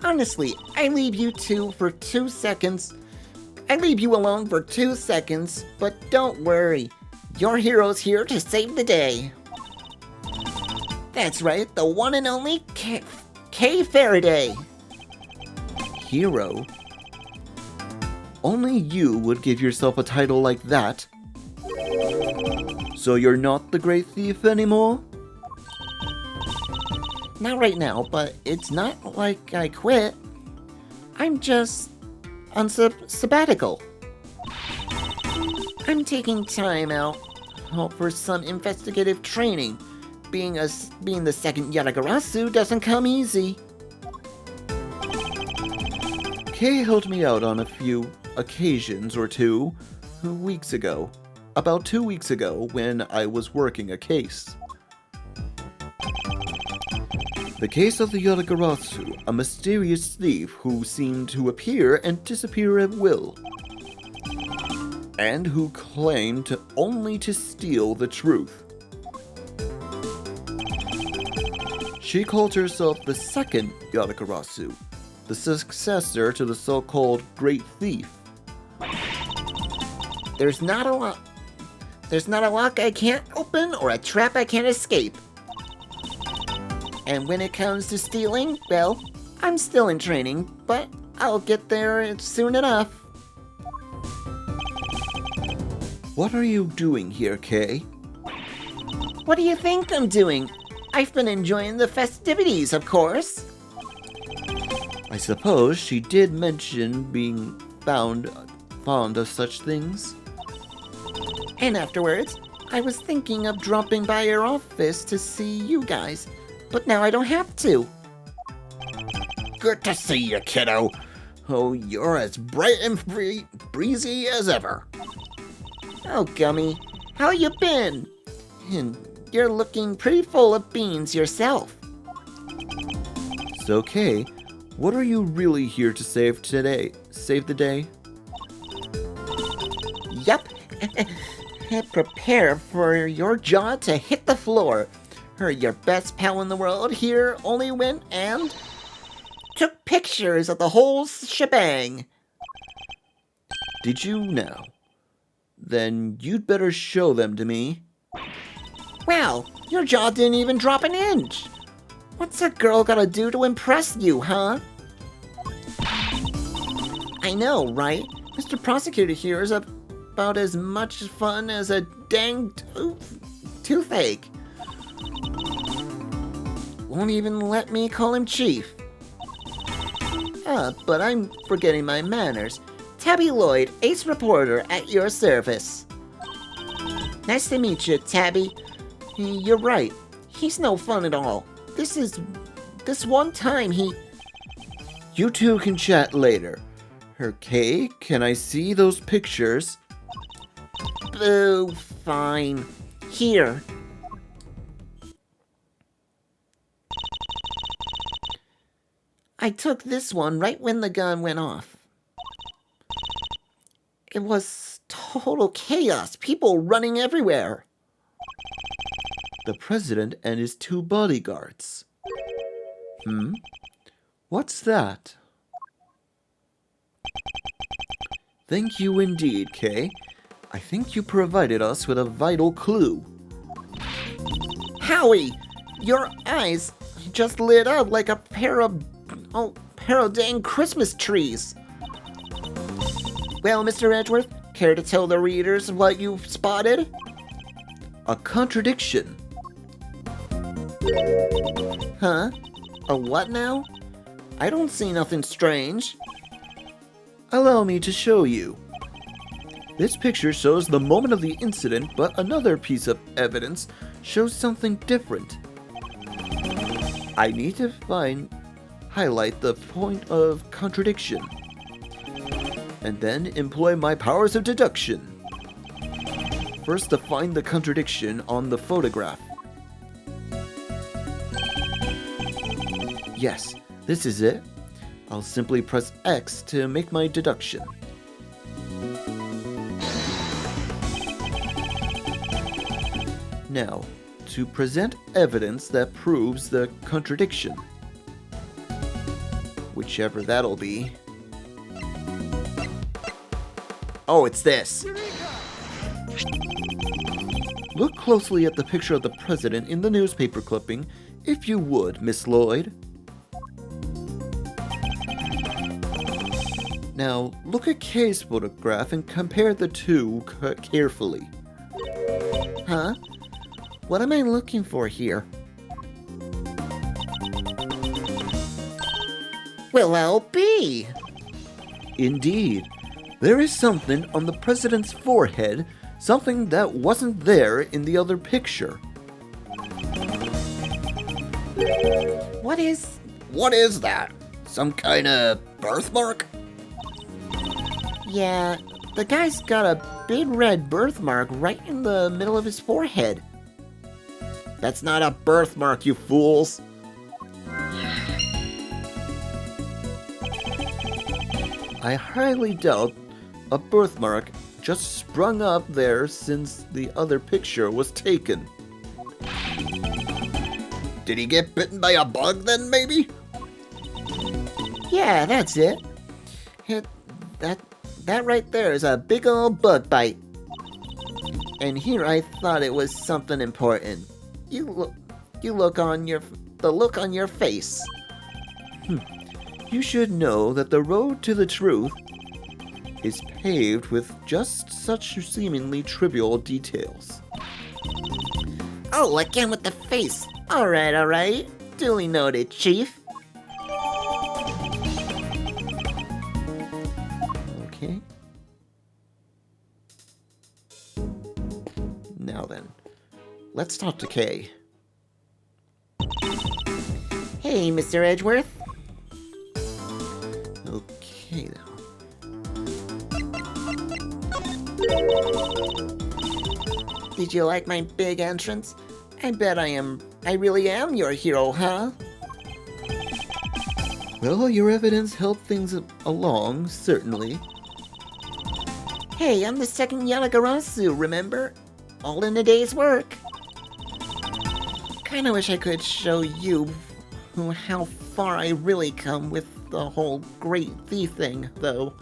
[SPEAKER 3] Honestly, I leave you two for 2 seconds. I leave you alone for 2 seconds, but don't worry. Your hero's here to save the day. That's right, the one and only Kay Faraday.
[SPEAKER 1] Hero? Only you would give yourself a title like that. So you're not the great thief anymore?
[SPEAKER 3] Not right now, but it's not like I quit. I'm just on sabbatical. I'm taking time out for some investigative training. Being the second Yatagarasu doesn't come easy.
[SPEAKER 1] Kay helped me out on a few occasions or two weeks ago. About 2 weeks ago when I was working a case. The case of the Yatagarasu, a mysterious thief who seemed to appear and disappear at will. And who claimed only to steal the truth. She called herself the second Yatagarasu, the successor to the so-called Great Thief.
[SPEAKER 3] There's not a lock I can't open or a trap I can't escape. And when it comes to stealing, well, I'm still in training, but I'll get there soon enough.
[SPEAKER 1] What are you doing here, Kay?
[SPEAKER 3] What do you think I'm doing? I've been enjoying the festivities, of course.
[SPEAKER 1] I suppose she did mention being fond of such things.
[SPEAKER 3] And afterwards, I was thinking of dropping by your office to see you guys, but now I don't have to.
[SPEAKER 2] Good to see you, kiddo. Oh, you're as bright and breezy as ever.
[SPEAKER 3] Oh, Gummy, how you been? And you're looking pretty full of beans yourself.
[SPEAKER 1] So, Kay, what are you really here to save today? Save the day?
[SPEAKER 3] Yup. Prepare for your jaw to hit the floor. Your best pal in the world here only went and took pictures of the whole shebang.
[SPEAKER 1] Did you now? Then you'd better show them to me.
[SPEAKER 3] Well, your jaw didn't even drop an inch. What's a girl gotta do to impress you, huh? I know, right? Mr. Prosecutor here is about as much fun as a dang toothache. Won't even let me call him Chief. But I'm forgetting my manners. Tabby Lloyd, ace reporter at your service. Nice to meet you, Tabby. You're right. He's no fun at all. This one time he...
[SPEAKER 1] You two can chat later. Kay, can I see those pictures?
[SPEAKER 3] Boo, fine. Here. I took this one right when the gun went off. It was total chaos, people running everywhere.
[SPEAKER 1] The president and his 2 bodyguards. What's that? Thank you indeed, Kay. I think you provided us with a vital clue.
[SPEAKER 3] Howie, your eyes just lit up like a pair of dang Christmas trees. Well, Mr. Edgeworth, care to tell the readers what you've spotted?
[SPEAKER 1] A contradiction.
[SPEAKER 3] Huh? A what now? I don't see nothing strange.
[SPEAKER 1] Allow me to show you. This picture shows the moment of the incident, but another piece of evidence shows something different. I need to highlight the point of contradiction, and then employ my powers of deduction. First, to find the contradiction on the photograph. Yes, this is it. I'll simply press X to make my deduction. Now, to present evidence that proves the contradiction. Whichever that'll be. Oh, it's this. Look closely at the picture of the president in the newspaper clipping, if you would, Miss Lloyd. Now, look at Kay's photograph and compare the two carefully.
[SPEAKER 3] Huh? What am I looking for here? Well, I'll be.
[SPEAKER 1] Indeed. There is something on the president's forehead, something that wasn't there in the other picture.
[SPEAKER 3] What is
[SPEAKER 2] that? Some kind of birthmark?
[SPEAKER 3] Yeah, the guy's got a big red birthmark right in the middle of his forehead.
[SPEAKER 1] That's not a birthmark, you fools. I highly doubt a birthmark just sprung up there since the other picture was taken.
[SPEAKER 2] Did he get bitten by a bug then, maybe?
[SPEAKER 3] Yeah, that's it. That right there is a big old bug bite. And here I thought it was something important. The look on your face. You should know that the road to the truth is paved with just such seemingly trivial details. Oh, again with the face. All right. Duly noted, Chief. Okay. Now then, let's talk to Kay. Hey, Mr. Edgeworth. Okay, now. Did you like my big entrance? I bet I really am your hero, huh?
[SPEAKER 1] Well, your evidence helped things along, certainly.
[SPEAKER 3] Hey, I'm the second Yanagarasu, remember? All in a day's work. Kinda wish I could show you how far I really come with the whole great thief thing, though.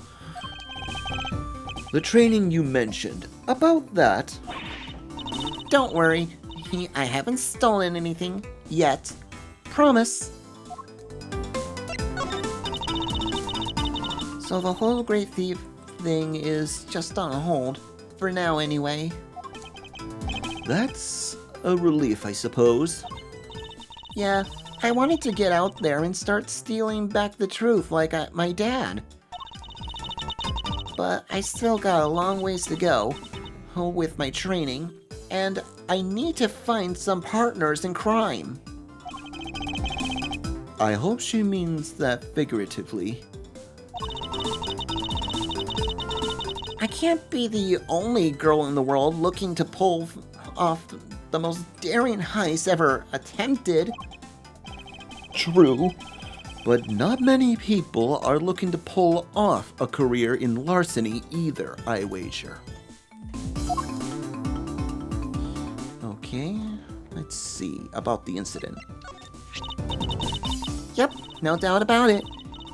[SPEAKER 1] The training you mentioned, about that.
[SPEAKER 3] Don't worry, I haven't stolen anything yet. Promise. So the whole great thief thing is just on hold, for now anyway.
[SPEAKER 1] That's a relief, I suppose.
[SPEAKER 3] Yeah, I wanted to get out there and start stealing back the truth like my dad. But I still got a long ways to go with my training, and I need to find some partners in crime.
[SPEAKER 1] I hope she means that figuratively.
[SPEAKER 3] I can't be the only girl in the world looking to pull off the most daring heist ever attempted.
[SPEAKER 1] True, but not many people are looking to pull off a career in larceny either, I wager. Okay, let's see about the incident.
[SPEAKER 3] Yep, no doubt about it.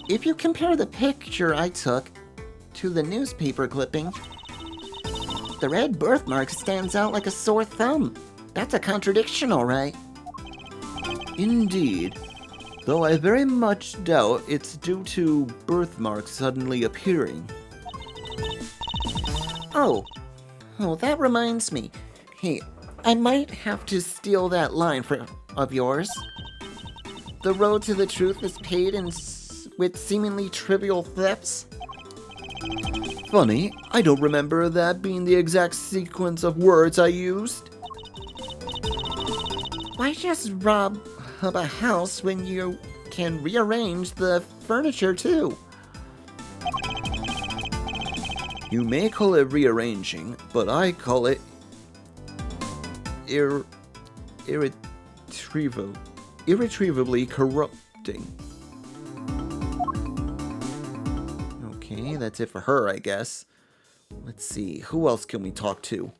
[SPEAKER 3] If you compare the picture I took to the newspaper clipping, the red birthmark stands out like a sore thumb. That's a contradiction, all right.
[SPEAKER 1] Indeed, though I very much doubt it's due to birthmarks suddenly appearing.
[SPEAKER 3] Oh, that reminds me. Hey, I might have to steal that line of yours. The road to the truth is paved with seemingly trivial thefts.
[SPEAKER 1] Funny, I don't remember that being the exact sequence of words I used.
[SPEAKER 3] Why just rob a house when you can rearrange the furniture too?
[SPEAKER 1] You may call it rearranging, but I call it irretrievably corrupting. Okay, that's it for her, I guess. Let's see, who else can we talk to?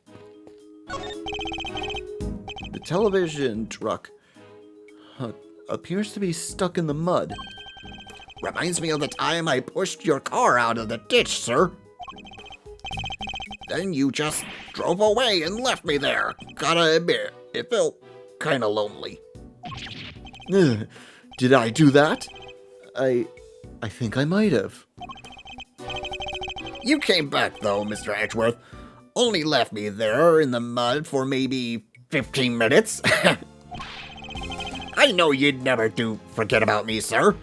[SPEAKER 1] The television truck appears to be stuck in the mud.
[SPEAKER 2] Reminds me of the time I pushed your car out of the ditch, sir. Then you just drove away and left me there. Gotta admit, it felt kinda lonely.
[SPEAKER 1] Did I do that? I think I might have.
[SPEAKER 2] You came back, though, Mr. Edgeworth. Only left me there in the mud for maybe 15 minutes. I know you'd never forget about me, sir.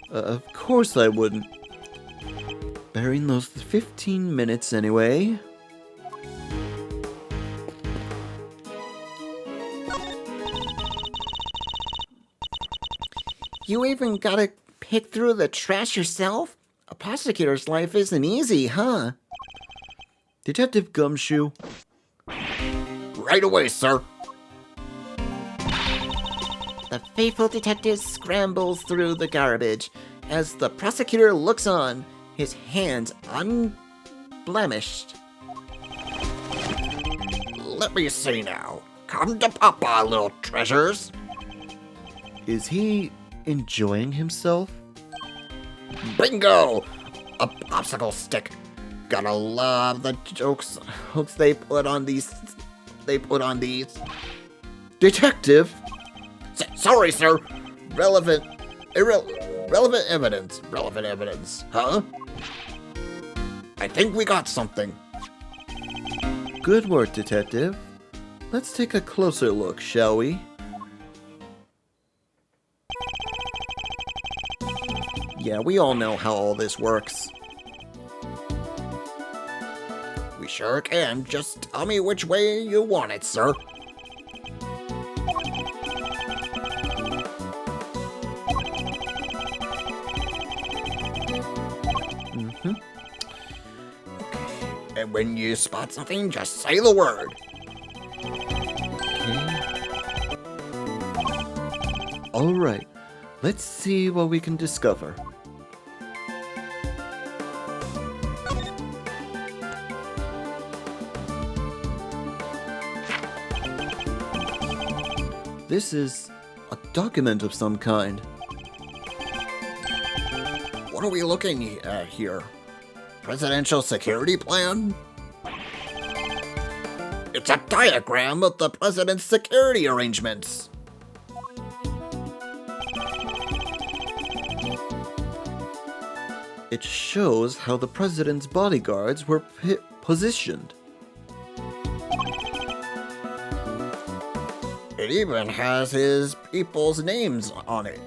[SPEAKER 1] Of course I wouldn't. Bearing those 15 minutes anyway.
[SPEAKER 3] You even gotta pick through the trash yourself? A prosecutor's life isn't easy, huh?
[SPEAKER 1] Detective Gumshoe,
[SPEAKER 2] Right away, sir.
[SPEAKER 3] The faithful detective scrambles through the garbage as the prosecutor looks on, his hands unblemished.
[SPEAKER 2] Let me see now. Come to Papa, little treasures.
[SPEAKER 1] is he enjoying himself?
[SPEAKER 2] Bingo! A popsicle stick. Gotta love the
[SPEAKER 3] Hooks they put on these.
[SPEAKER 1] Detective!
[SPEAKER 2] Sorry, sir. Relevant evidence. Relevant evidence. Huh? I think we got something.
[SPEAKER 1] Good work, Detective. Let's take a closer look, shall we?
[SPEAKER 3] Yeah, we all know how all this works.
[SPEAKER 2] We sure can. Just tell me which way you want it, sir.
[SPEAKER 1] Mm-hmm.
[SPEAKER 2] And when you spot something, just say the word.
[SPEAKER 1] Alright, let's see what we can discover. This is a document of some kind.
[SPEAKER 2] What are we looking at here? Presidential security plan? It's a diagram of the president's security arrangements.
[SPEAKER 1] It shows how the president's bodyguards were positioned.
[SPEAKER 2] It even has his people's names on it.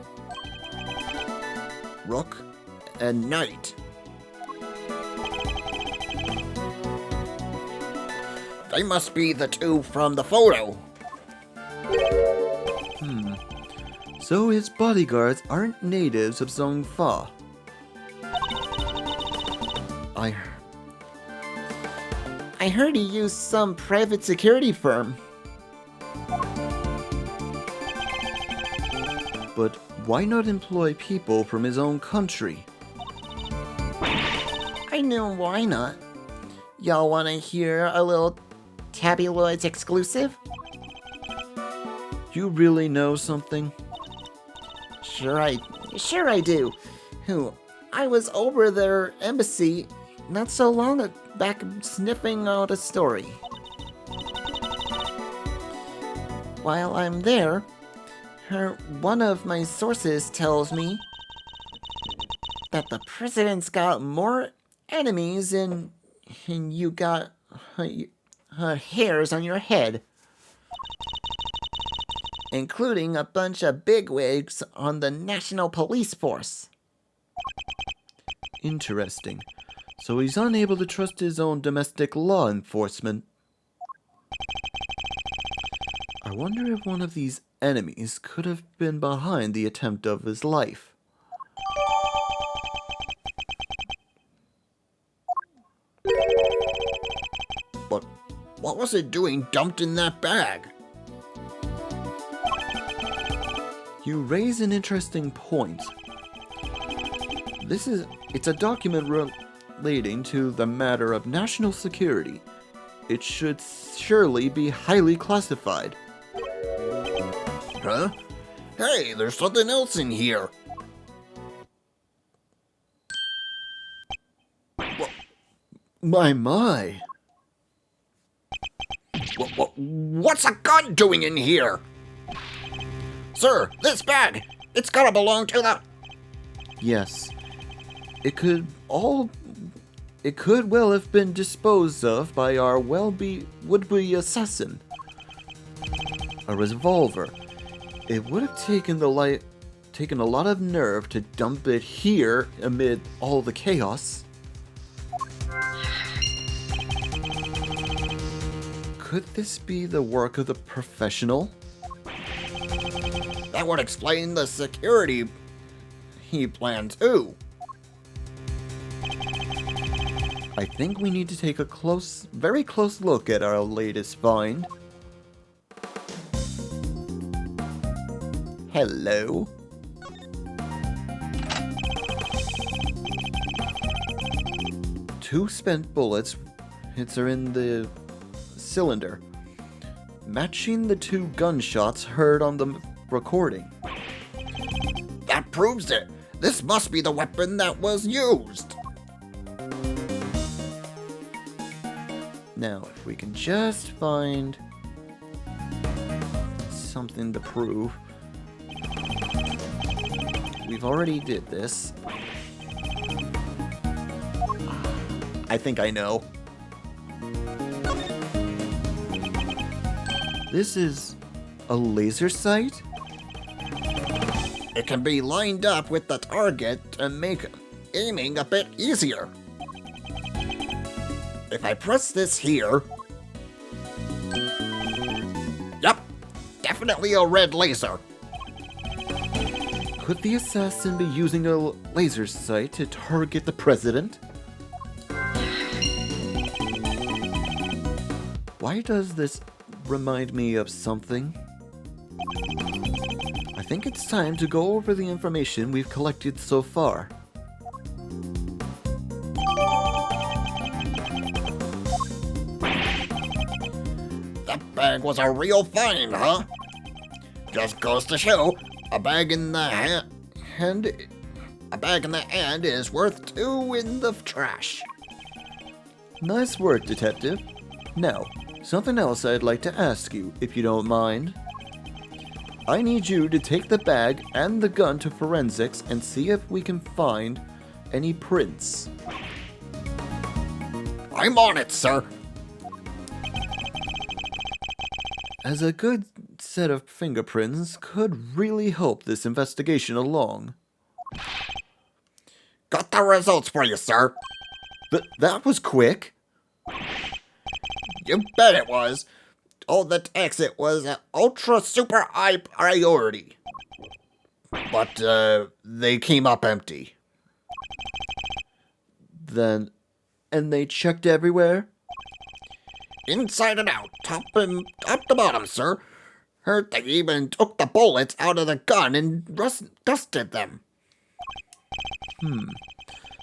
[SPEAKER 2] Rook and Knight. They must be the two from the photo.
[SPEAKER 1] So his bodyguards aren't natives of Zongfa.
[SPEAKER 3] I heard he used some private security firm.
[SPEAKER 1] But why not employ people from his own country?
[SPEAKER 3] I know why not. Y'all wanna hear a little tabloids exclusive?
[SPEAKER 1] You really know something?
[SPEAKER 3] Sure I do. I was over their embassy not so long back sniffing out a story. While I'm there, one of my sources tells me that the president's got more enemies than you got hairs on your head, including a bunch of bigwigs on the National Police Force.
[SPEAKER 1] Interesting. So he's unable to trust his own domestic law enforcement. I wonder if one of these enemies could have been behind the attempt of his life.
[SPEAKER 2] But what was it doing dumped in that bag?
[SPEAKER 1] You raise an interesting point. It's a document relating to the matter of national security. It should surely be highly classified.
[SPEAKER 2] Huh? Hey, there's something else in here.
[SPEAKER 1] My.
[SPEAKER 2] What's a gun doing in here? Sir, this bag, it's gotta belong to the...
[SPEAKER 1] Yes. It could well have been disposed of by our would-be assassin. A revolver. It would have taken a lot of nerve to dump it here amid all the chaos. Could this be the work of the professional?
[SPEAKER 2] That would explain the security he planned too.
[SPEAKER 1] I think we need to take a very close look at our latest find. Hello? Two spent bullets. Hits are in the cylinder, matching the two gunshots heard on the recording.
[SPEAKER 2] That proves it. This must be the weapon that was used.
[SPEAKER 1] Now, if we can just find something to prove. We've already did this. I think I know. This is a laser sight?
[SPEAKER 2] It can be lined up with the target to make aiming a bit easier. If I press this here... Yep, definitely a red laser.
[SPEAKER 1] Could the assassin be using a laser sight to target the president? Why does this remind me of something? I think it's time to go over the information we've collected so far.
[SPEAKER 2] That bag was a real find, huh? Just goes to show, a bag in the hand is worth two in the trash.
[SPEAKER 1] Nice work, Detective. Now, something else I'd like to ask you, if you don't mind. I need you to take the bag and the gun to forensics and see if we can find any prints.
[SPEAKER 2] I'm on it, sir.
[SPEAKER 1] As a good set of fingerprints could really help this investigation along.
[SPEAKER 2] Got the results for you, sir.
[SPEAKER 1] That was quick.
[SPEAKER 2] You bet it was. Told the exit was an ultra super high priority. But, they came up empty.
[SPEAKER 1] And they checked everywhere?
[SPEAKER 2] Inside and out, top to bottom, sir. Heard they even took the bullets out of the gun and dusted them.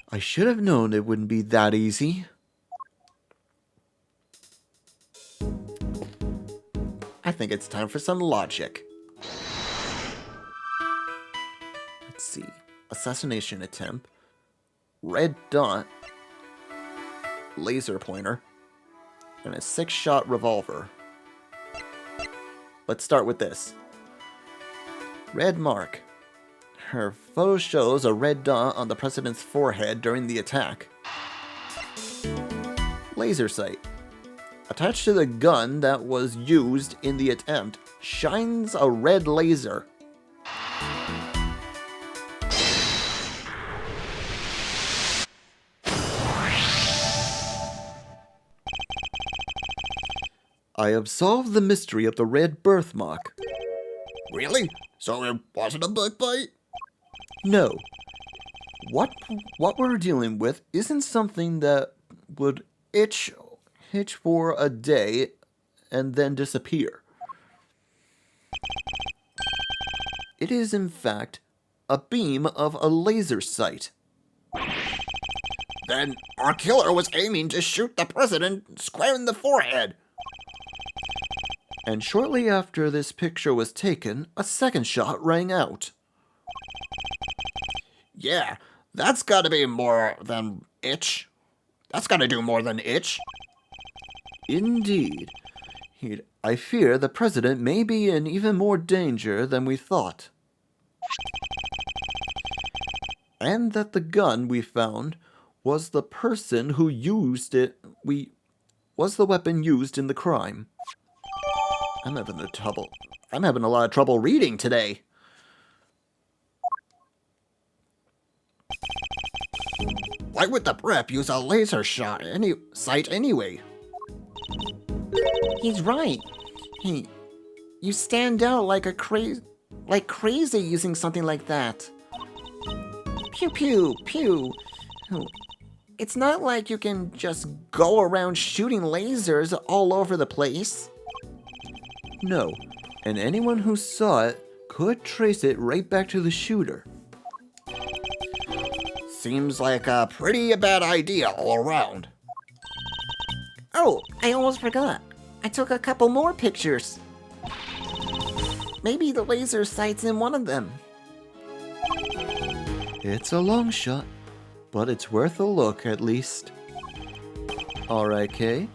[SPEAKER 1] I should have known it wouldn't be that easy. I think it's time for some logic. Let's see. Assassination attempt. Red dot. Laser pointer. And a 6-shot revolver. Let's start with this. Red mark. Her photo shows a red dot on the president's forehead during the attack. Laser sight. Attached to the gun that was used in the attempt shines a red laser. I have solved the mystery of the red birthmark.
[SPEAKER 2] Really? So it wasn't a bug bite?
[SPEAKER 1] No. What we're dealing with isn't something that would itch for a day and then disappear. It is, in fact, a beam of a laser sight.
[SPEAKER 2] Then our killer was aiming to shoot the president square in the forehead.
[SPEAKER 1] And shortly after this picture was taken, a second shot rang out.
[SPEAKER 2] Yeah, that's gotta be more than itch. That's gotta do more than itch.
[SPEAKER 1] Indeed. I fear the president may be in even more danger than we thought. And that the gun we found was the person who used it. Was the weapon used in the crime. I'm having a lot of trouble reading today.
[SPEAKER 2] Why would the prep use a laser sight anyway?
[SPEAKER 3] He's right. You stand out like crazy using something like that. Pew pew pew. Oh, It's not like you can just go around shooting lasers all over the place.
[SPEAKER 1] No, and anyone who saw it could trace it right back to the shooter.
[SPEAKER 2] Seems like a pretty bad idea all around.
[SPEAKER 3] Oh, I almost forgot. I took a couple more pictures. Maybe the laser sight's in one of them.
[SPEAKER 1] It's a long shot, but it's worth a look at least. Alright, Kay,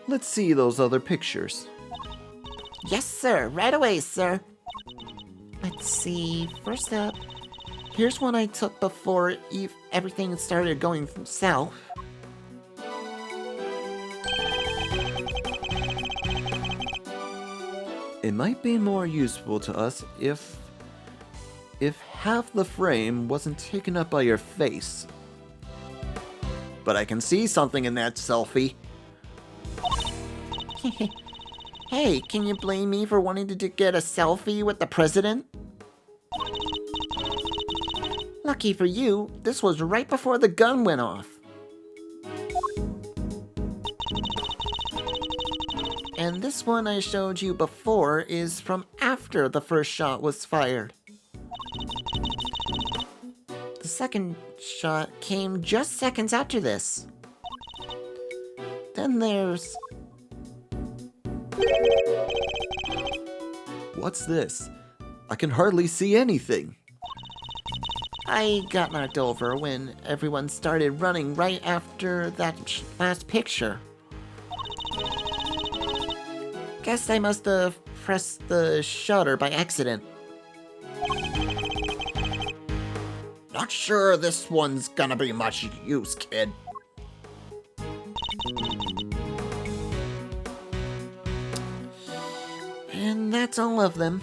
[SPEAKER 1] let's see those other pictures.
[SPEAKER 3] Yes, sir. Right away, sir. Let's see. First up, here's one I took before everything started going south.
[SPEAKER 1] It might be more useful to us if half the frame wasn't taken up by your face.
[SPEAKER 2] But I can see something in that selfie.
[SPEAKER 3] Hey, can you blame me for wanting to get a selfie with the president? Lucky for you, this was right before the gun went off. And this one I showed you before is from after the first shot was fired. The second shot came just seconds after this. Then there's...
[SPEAKER 1] What's this? I can hardly see anything.
[SPEAKER 3] I got knocked over when everyone started running right after that last picture. Guess I must have pressed the shutter by accident.
[SPEAKER 2] Not sure this one's gonna be much use, kid.
[SPEAKER 3] And that's all of them.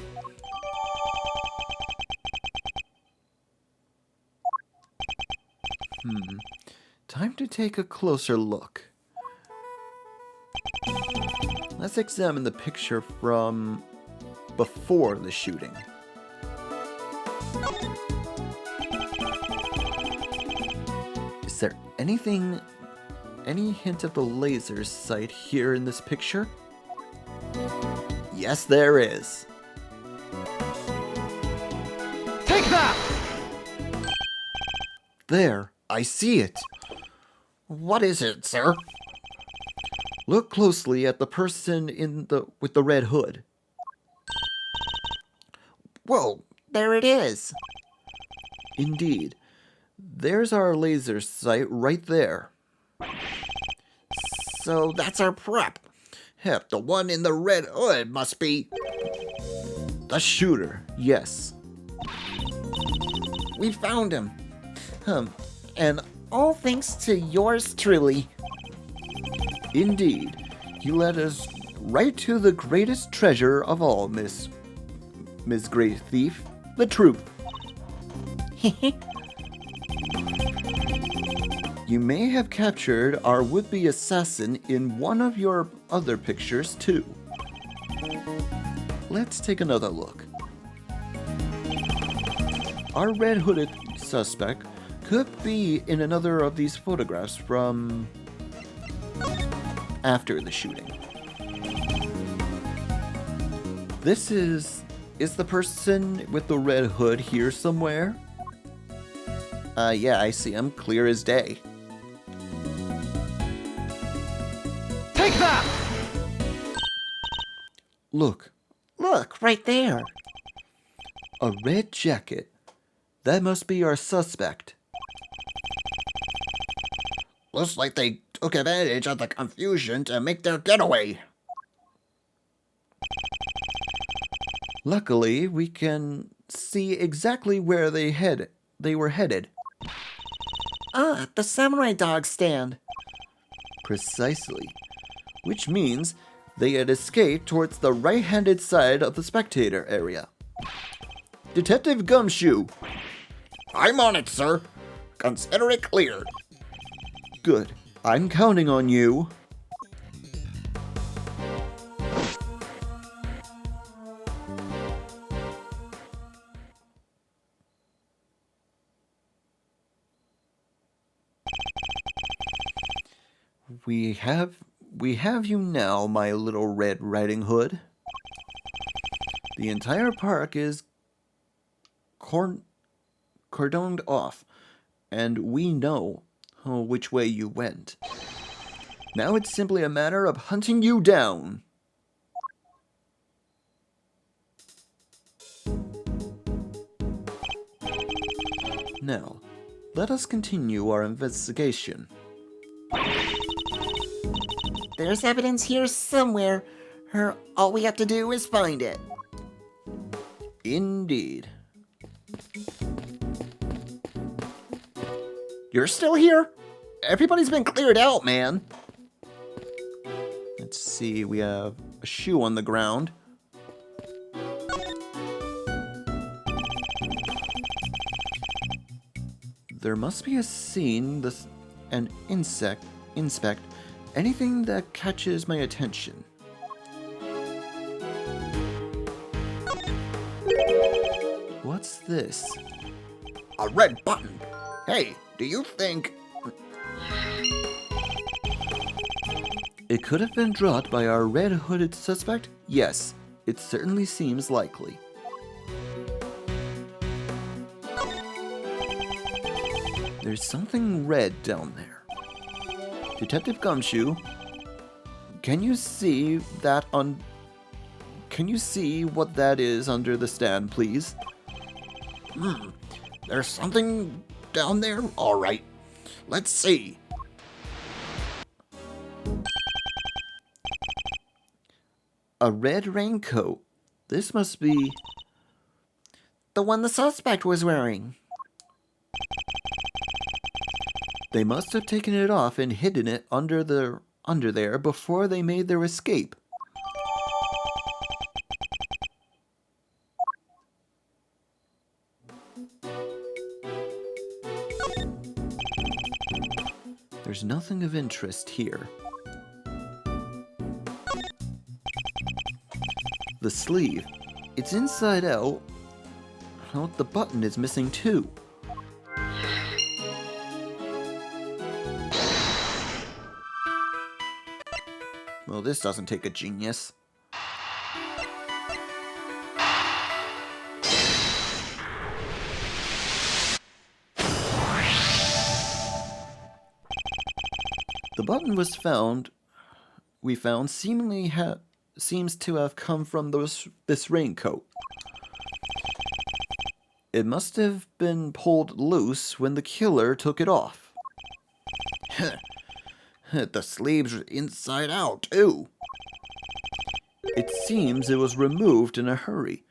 [SPEAKER 1] Time to take a closer look. Let's examine the picture from before the shooting. Is there any hint of the laser sight here in this picture? Yes, there is.
[SPEAKER 4] Take that!
[SPEAKER 1] There, I see it.
[SPEAKER 2] What is it, sir?
[SPEAKER 1] Look closely at the person with the red hood.
[SPEAKER 2] Whoa,
[SPEAKER 3] There it is.
[SPEAKER 1] Indeed. There's our laser sight right there.
[SPEAKER 2] so that's our prep. Hep, the one in the red hood must be
[SPEAKER 1] The shooter, yes.
[SPEAKER 2] We found him.
[SPEAKER 3] And all thanks to yours truly.
[SPEAKER 1] Indeed. You led us right to the greatest treasure of all, Miss Great Thief, the truth. You may have captured our would-be assassin in one of your other pictures, too. Let's take another look. Our red-hooded suspect could be in another of these photographs from after the shooting. This is the person with the red hood here somewhere? Yeah, I see him, clear as day.
[SPEAKER 4] Take that!
[SPEAKER 1] Look,
[SPEAKER 3] Look, right there.
[SPEAKER 1] a red jacket. That must be our suspect.
[SPEAKER 2] Looks like they took advantage of the confusion to make their getaway.
[SPEAKER 1] Luckily, we can see exactly where they were headed.
[SPEAKER 3] Ah, the samurai dog stand.
[SPEAKER 1] Precisely. Which means they had escaped towards the right-handed side of the spectator area. Detective Gumshoe!
[SPEAKER 2] I'm on it, sir. Consider it cleared.
[SPEAKER 1] Good. I'm counting on you. We have you now, my little Red Riding Hood. The entire park is cordoned off, and we know which way you went. Now it's simply a matter of hunting you down. Now, let us continue our investigation.
[SPEAKER 3] There's evidence here somewhere. All we have to do is find it.
[SPEAKER 1] Indeed. You're still here? Everybody's been cleared out, man. Let's see, we have a shoe on the ground. There must be a scene and inspect anything that catches my attention. What's this?
[SPEAKER 2] A red button. Hey, do you think...
[SPEAKER 1] It could have been dropped by our red-hooded suspect? Yes, it certainly seems likely. There's something red down there. Detective Gumshoe, can you see what that is under the stand, please?
[SPEAKER 2] There's something down there? All right. Let's see.
[SPEAKER 1] A red raincoat. This must be
[SPEAKER 3] The one the suspect was wearing.
[SPEAKER 1] They must have taken it off and hidden it under there before they made their escape. There's nothing of interest here. The sleeve. It's inside out. Oh, the button is missing too. Well, this doesn't take a genius. The button we found seems to have come from this raincoat. It must have been pulled loose when the killer took it off.
[SPEAKER 2] The sleeves are inside out, too.
[SPEAKER 1] It seems it was removed in a hurry,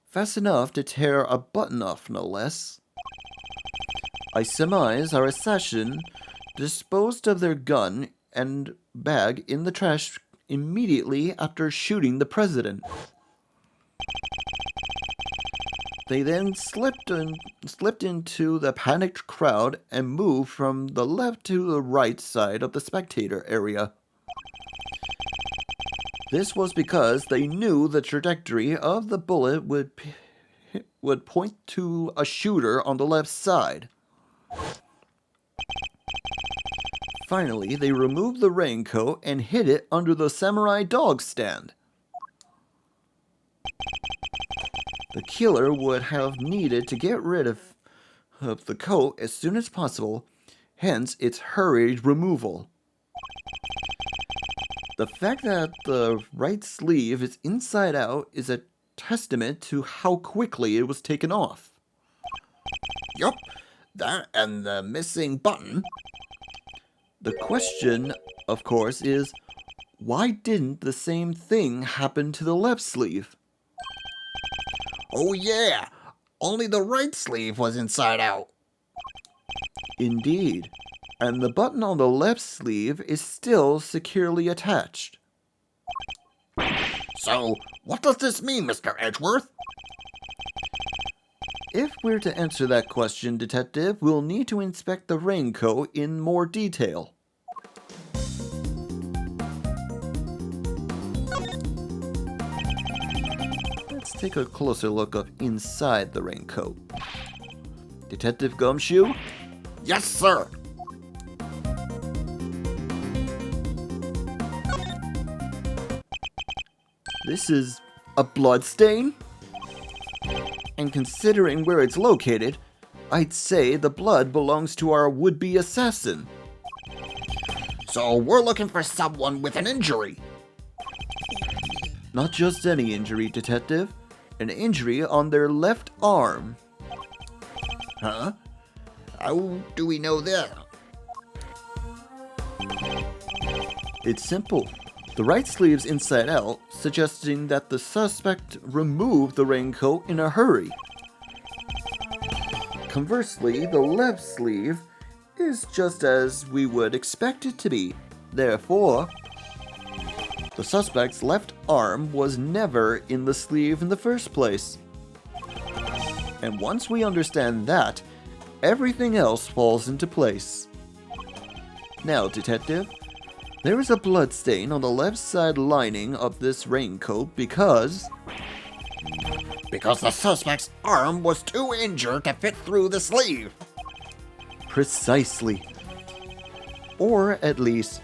[SPEAKER 1] fast enough to tear a button off, no less. I surmise our assassin disposed of their gun and bag in the trash immediately after shooting the president. They then slipped into the panicked crowd and moved from the left to the right side of the spectator area. This was because they knew the trajectory of the bullet would point to a shooter on the left side. Finally, they removed the raincoat and hid it under the samurai dog stand. The killer would have needed to get rid of the coat as soon as possible, hence its hurried removal. The fact that the right sleeve is inside out is a testament to how quickly it was taken off.
[SPEAKER 2] Yup, that and the missing button.
[SPEAKER 1] The question, of course, is why didn't the same thing happen to the left sleeve?
[SPEAKER 2] Oh yeah, only the right sleeve was inside out.
[SPEAKER 1] Indeed, and the button on the left sleeve is still securely attached.
[SPEAKER 2] So, what does this mean, Mr. Edgeworth?
[SPEAKER 1] If we're to answer that question, Detective, we'll need to inspect the raincoat in more detail. Let's take a closer look up inside the raincoat. Detective Gumshoe?
[SPEAKER 2] Yes, sir.
[SPEAKER 1] This is a bloodstain? And considering where it's located, I'd say the blood belongs to our would-be assassin.
[SPEAKER 2] So we're looking for someone with an injury.
[SPEAKER 1] Not just any injury, Detective. An injury on their left arm.
[SPEAKER 2] Huh? How do we know that?
[SPEAKER 1] It's simple. The right sleeve's inside out, suggesting that the suspect removed the raincoat in a hurry. Conversely, the left sleeve is just as we would expect it to be. Therefore, the suspect's left arm was never in the sleeve in the first place. And once we understand that, everything else falls into place. Now, Detective, there is a blood stain on the left side lining of this raincoat because
[SPEAKER 2] the suspect's arm was too injured to fit through the sleeve.
[SPEAKER 1] Precisely. Or at least,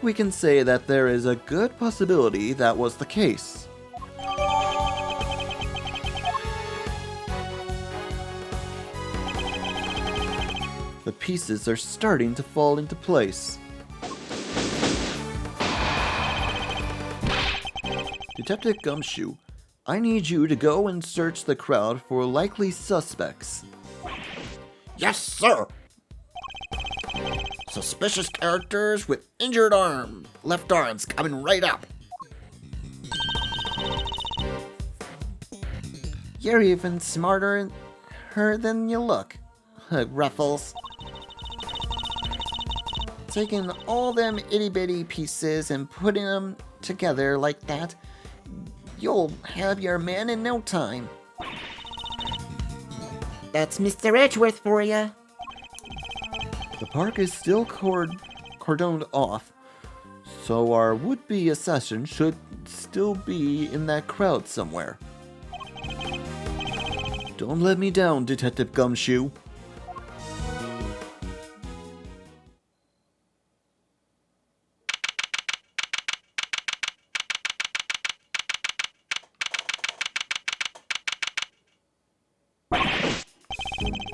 [SPEAKER 1] we can say that there is a good possibility that was the case. The pieces are starting to fall into place. Detective Gumshoe, I need you to go and search the crowd for likely suspects.
[SPEAKER 2] Yes, sir. Suspicious characters with injured left arms coming right up.
[SPEAKER 3] You're even smarter than you look, Ruffles. Taking all them itty-bitty pieces and putting them together like that, you'll have your man in no time. That's Mr. Edgeworth for you.
[SPEAKER 1] The park is still cordoned off, so our would-be assassin should still be in that crowd somewhere. Don't let me down, Detective Gumshoe.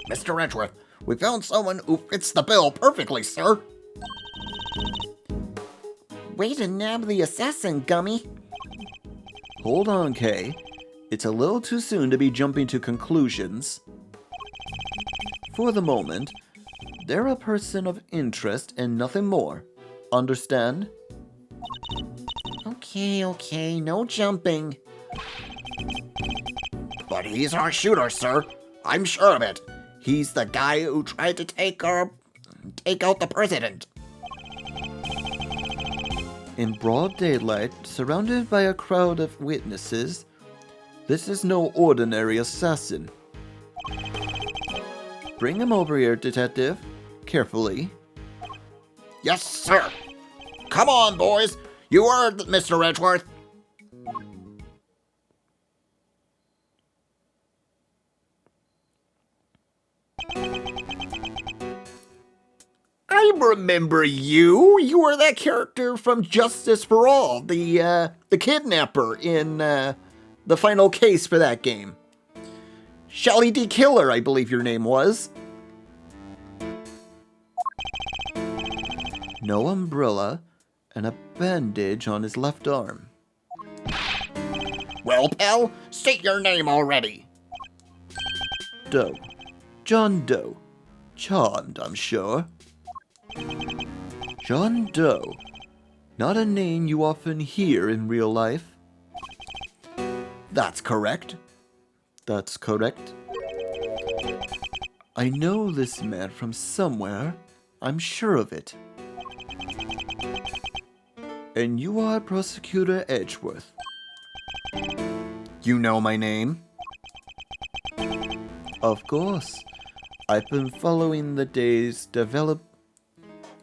[SPEAKER 2] Mr. Edgeworth, we found someone who fits the bill perfectly, sir.
[SPEAKER 3] Way to nab the assassin, Gummy.
[SPEAKER 1] Hold on, Kay. It's a little too soon to be jumping to conclusions. For the moment, they're a person of interest and nothing more. Understand?
[SPEAKER 3] Okay, no jumping.
[SPEAKER 2] But he's our shooter, sir. I'm sure of it. He's the guy who tried to take out the president.
[SPEAKER 1] In broad daylight, surrounded by a crowd of witnesses, this is no ordinary assassin. Bring him over here, Detective. Carefully.
[SPEAKER 2] Yes, sir. Come on, boys. You heard Mr. Edgeworth.
[SPEAKER 1] I remember you. You were that character from Justice for All, the kidnapper in the final case for that game. Shelly D. Killer, I believe your name was. No umbrella and a bandage on his left arm.
[SPEAKER 2] Well, pal, state your name already.
[SPEAKER 1] Doe. John Doe. Charmed, I'm sure. John Doe. Not a name you often hear in real life. That's correct. That's correct. I know this man from somewhere. I'm sure of it. And you are Prosecutor Edgeworth. You know my name? Of course. I've been following the day's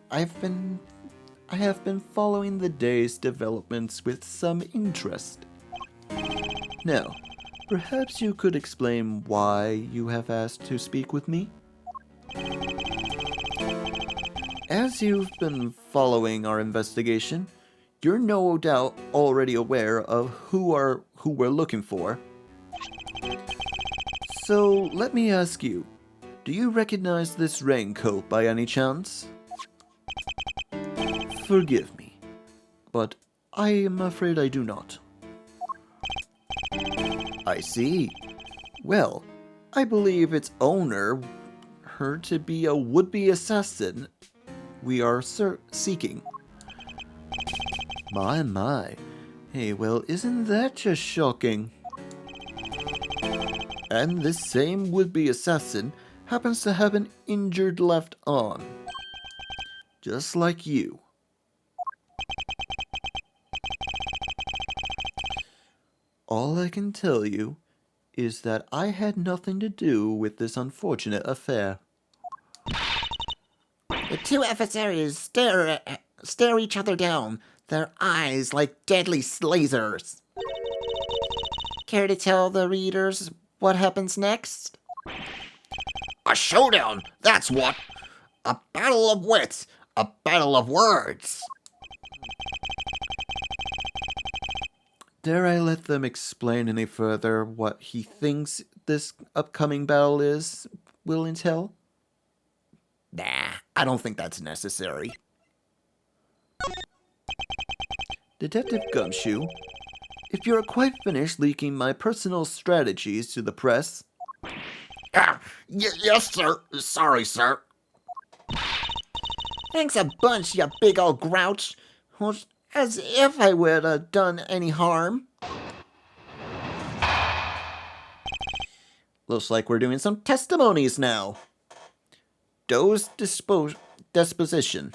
[SPEAKER 1] I have been following the day's developments with some interest. Now, perhaps you could explain why you have asked to speak with me? As you've been following our investigation, You're no doubt already aware of who we're looking for. So let me ask you, do you recognize this raincoat by any chance? Forgive me, but I am afraid I do not. I see. Well, I believe its owner, her to be a would-be assassin we are seeking. My. Hey, well, isn't that just shocking? And this same would-be assassin happens to have an injured left arm. Just like you. All I can tell you is that I had nothing to do with this unfortunate affair.
[SPEAKER 3] The two adversaries stare each other down, their eyes like deadly lasers. Care to tell the readers what happens next?
[SPEAKER 2] A showdown, that's what. A battle of wits, a battle of words.
[SPEAKER 1] Dare I let them explain any further what he thinks this upcoming battle will entail?
[SPEAKER 3] Nah, I don't think that's necessary.
[SPEAKER 1] Detective Gumshoe, if you're quite finished leaking my personal strategies to the press...
[SPEAKER 2] Yes, sir. Sorry, sir.
[SPEAKER 3] Thanks a bunch, you big old grouch. As if I would have done any harm.
[SPEAKER 1] Looks like we're doing some testimonies now. Doe's disposition.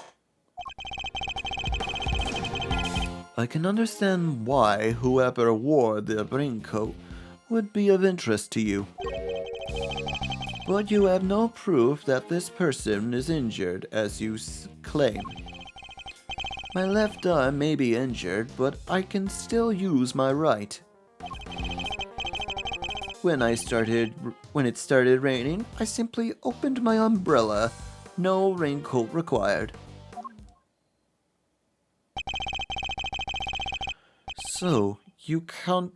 [SPEAKER 1] I can understand why whoever wore the raincoat would be of interest to you. But you have no proof that this person is injured, as you claim. My left arm may be injured, but I can still use my right. When it started raining, I simply opened my umbrella. No raincoat required. So you contend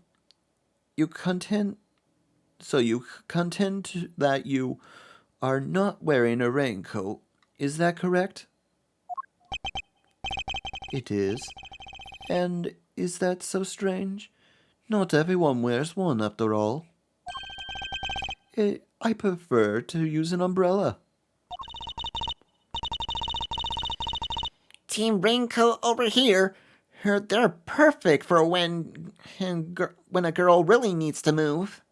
[SPEAKER 1] that you are not wearing a raincoat. Is that correct? It is. And is that so strange? Not everyone wears one, after all. I prefer to use an umbrella.
[SPEAKER 3] Team Raincoat over here. They're perfect for when a girl really needs to move.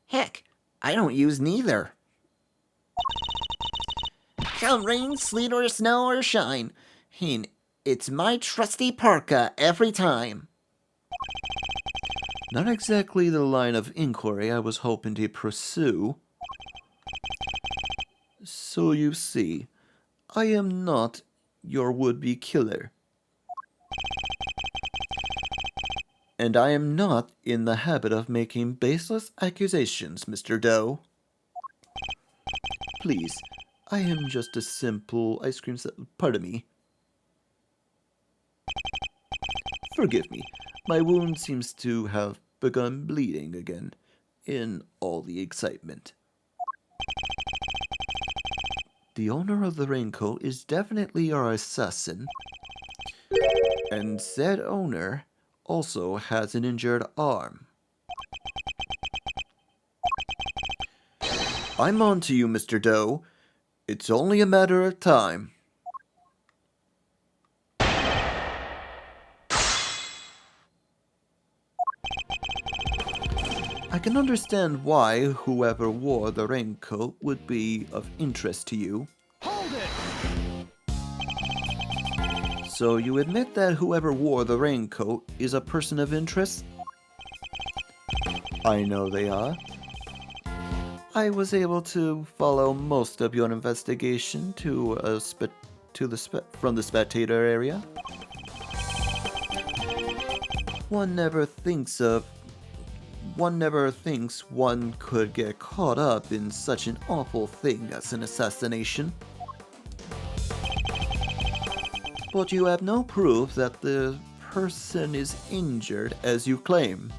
[SPEAKER 3] Heck, I don't use neither. Come rain, sleet, or snow, or shine. It's my trusty parka every time.
[SPEAKER 1] Not exactly the line of inquiry I was hoping to pursue. So you see, I am not your would-be killer. And I am not in the habit of making baseless accusations, Mr. Doe. Please, I am just a simple ice cream pardon me. Forgive me, my wound seems to have begun bleeding again in all the excitement. The owner of the raincoat is definitely our assassin, and said owner also has an injured arm. I'm on to you, Mr. Doe. It's only a matter of time. I can understand why whoever wore the raincoat would be of interest to you.
[SPEAKER 4] Hold it!
[SPEAKER 1] So you admit that whoever wore the raincoat is a person of interest? I know they are. I was able to follow most of your investigation from the spectator area. One never thinks one could get caught up in such an awful thing as an assassination.
[SPEAKER 3] But you have no proof that the person is injured as you claim.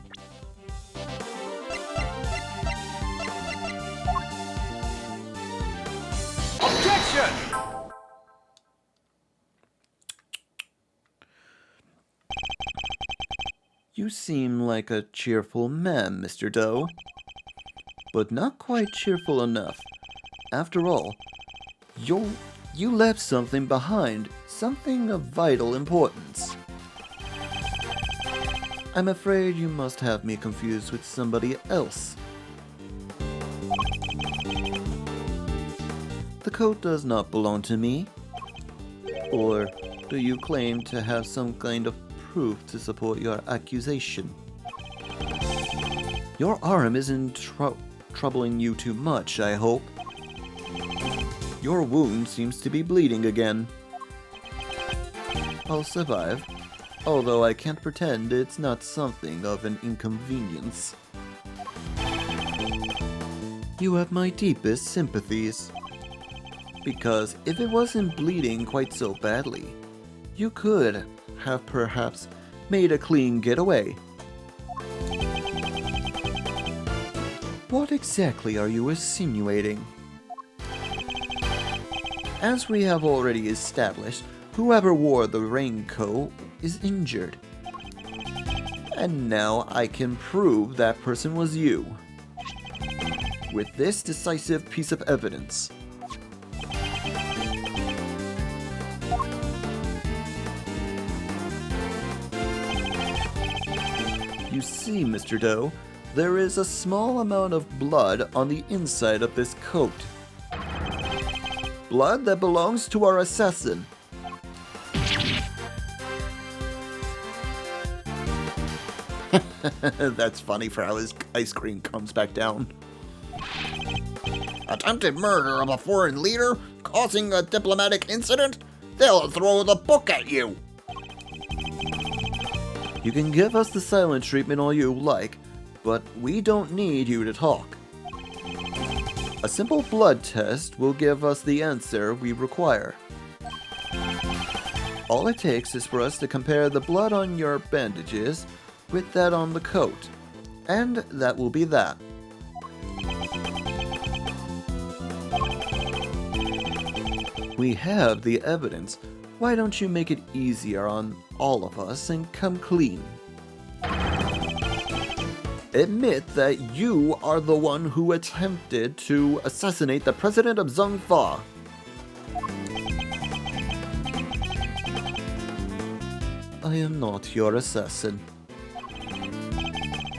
[SPEAKER 4] Objection!
[SPEAKER 3] You seem like a cheerful man, Mr. Doe. But not quite cheerful enough. After all, you left something behind, something of vital importance. I'm afraid you must have me confused with somebody else. The coat does not belong to me. Or do you claim to have some kind of proof to support your accusation? Your arm isn't troubling you too much, I hope. Your wound seems to be bleeding again. I'll survive, although I can't pretend it's not something of an inconvenience. You have my deepest sympathies. Because if it wasn't bleeding quite so badly, you could have perhaps made a clean getaway. What exactly are you insinuating? As we have already established, whoever wore the raincoat is injured. And now I can prove that person was you. With this decisive piece of evidence. You see, Mr. Doe, there is a small amount of blood on the inside of this coat. Blood that belongs to our assassin. That's funny for how his ice cream comes back down.
[SPEAKER 2] Attempted murder of a foreign leader, causing a diplomatic incident? They'll throw the book at you.
[SPEAKER 3] You can give us the silent treatment all you like, but we don't need you to talk. A simple blood test will give us the answer we require. All it takes is for us to compare the blood on your bandages with that on the coat, and that will be that. We have the evidence. Why don't you make it easier on all of us and come clean? Admit that you are the one who attempted to assassinate the president of Zhongfa. I am not your assassin.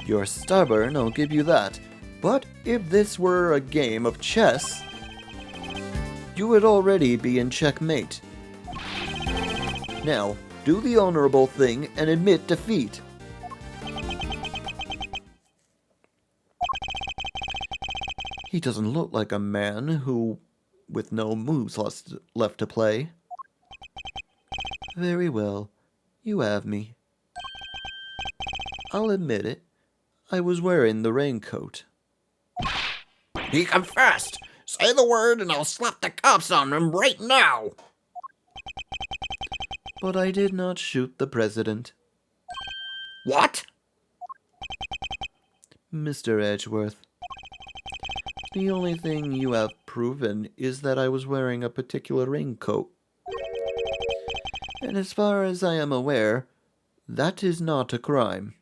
[SPEAKER 3] You're stubborn, I'll give you that. But if this were a game of chess, you would already be in checkmate. Now, do the honorable thing and admit defeat. He doesn't look like a man who, with no moves left to play. Very well, you have me. I'll admit it. I was wearing the raincoat.
[SPEAKER 2] He confessed. Say the word and I'll slap the cops on him right now.
[SPEAKER 3] But I did not shoot the president.
[SPEAKER 2] What?
[SPEAKER 3] Mr. Edgeworth, the only thing you have proven is that I was wearing a particular raincoat. And as far as I am aware, that is not a crime.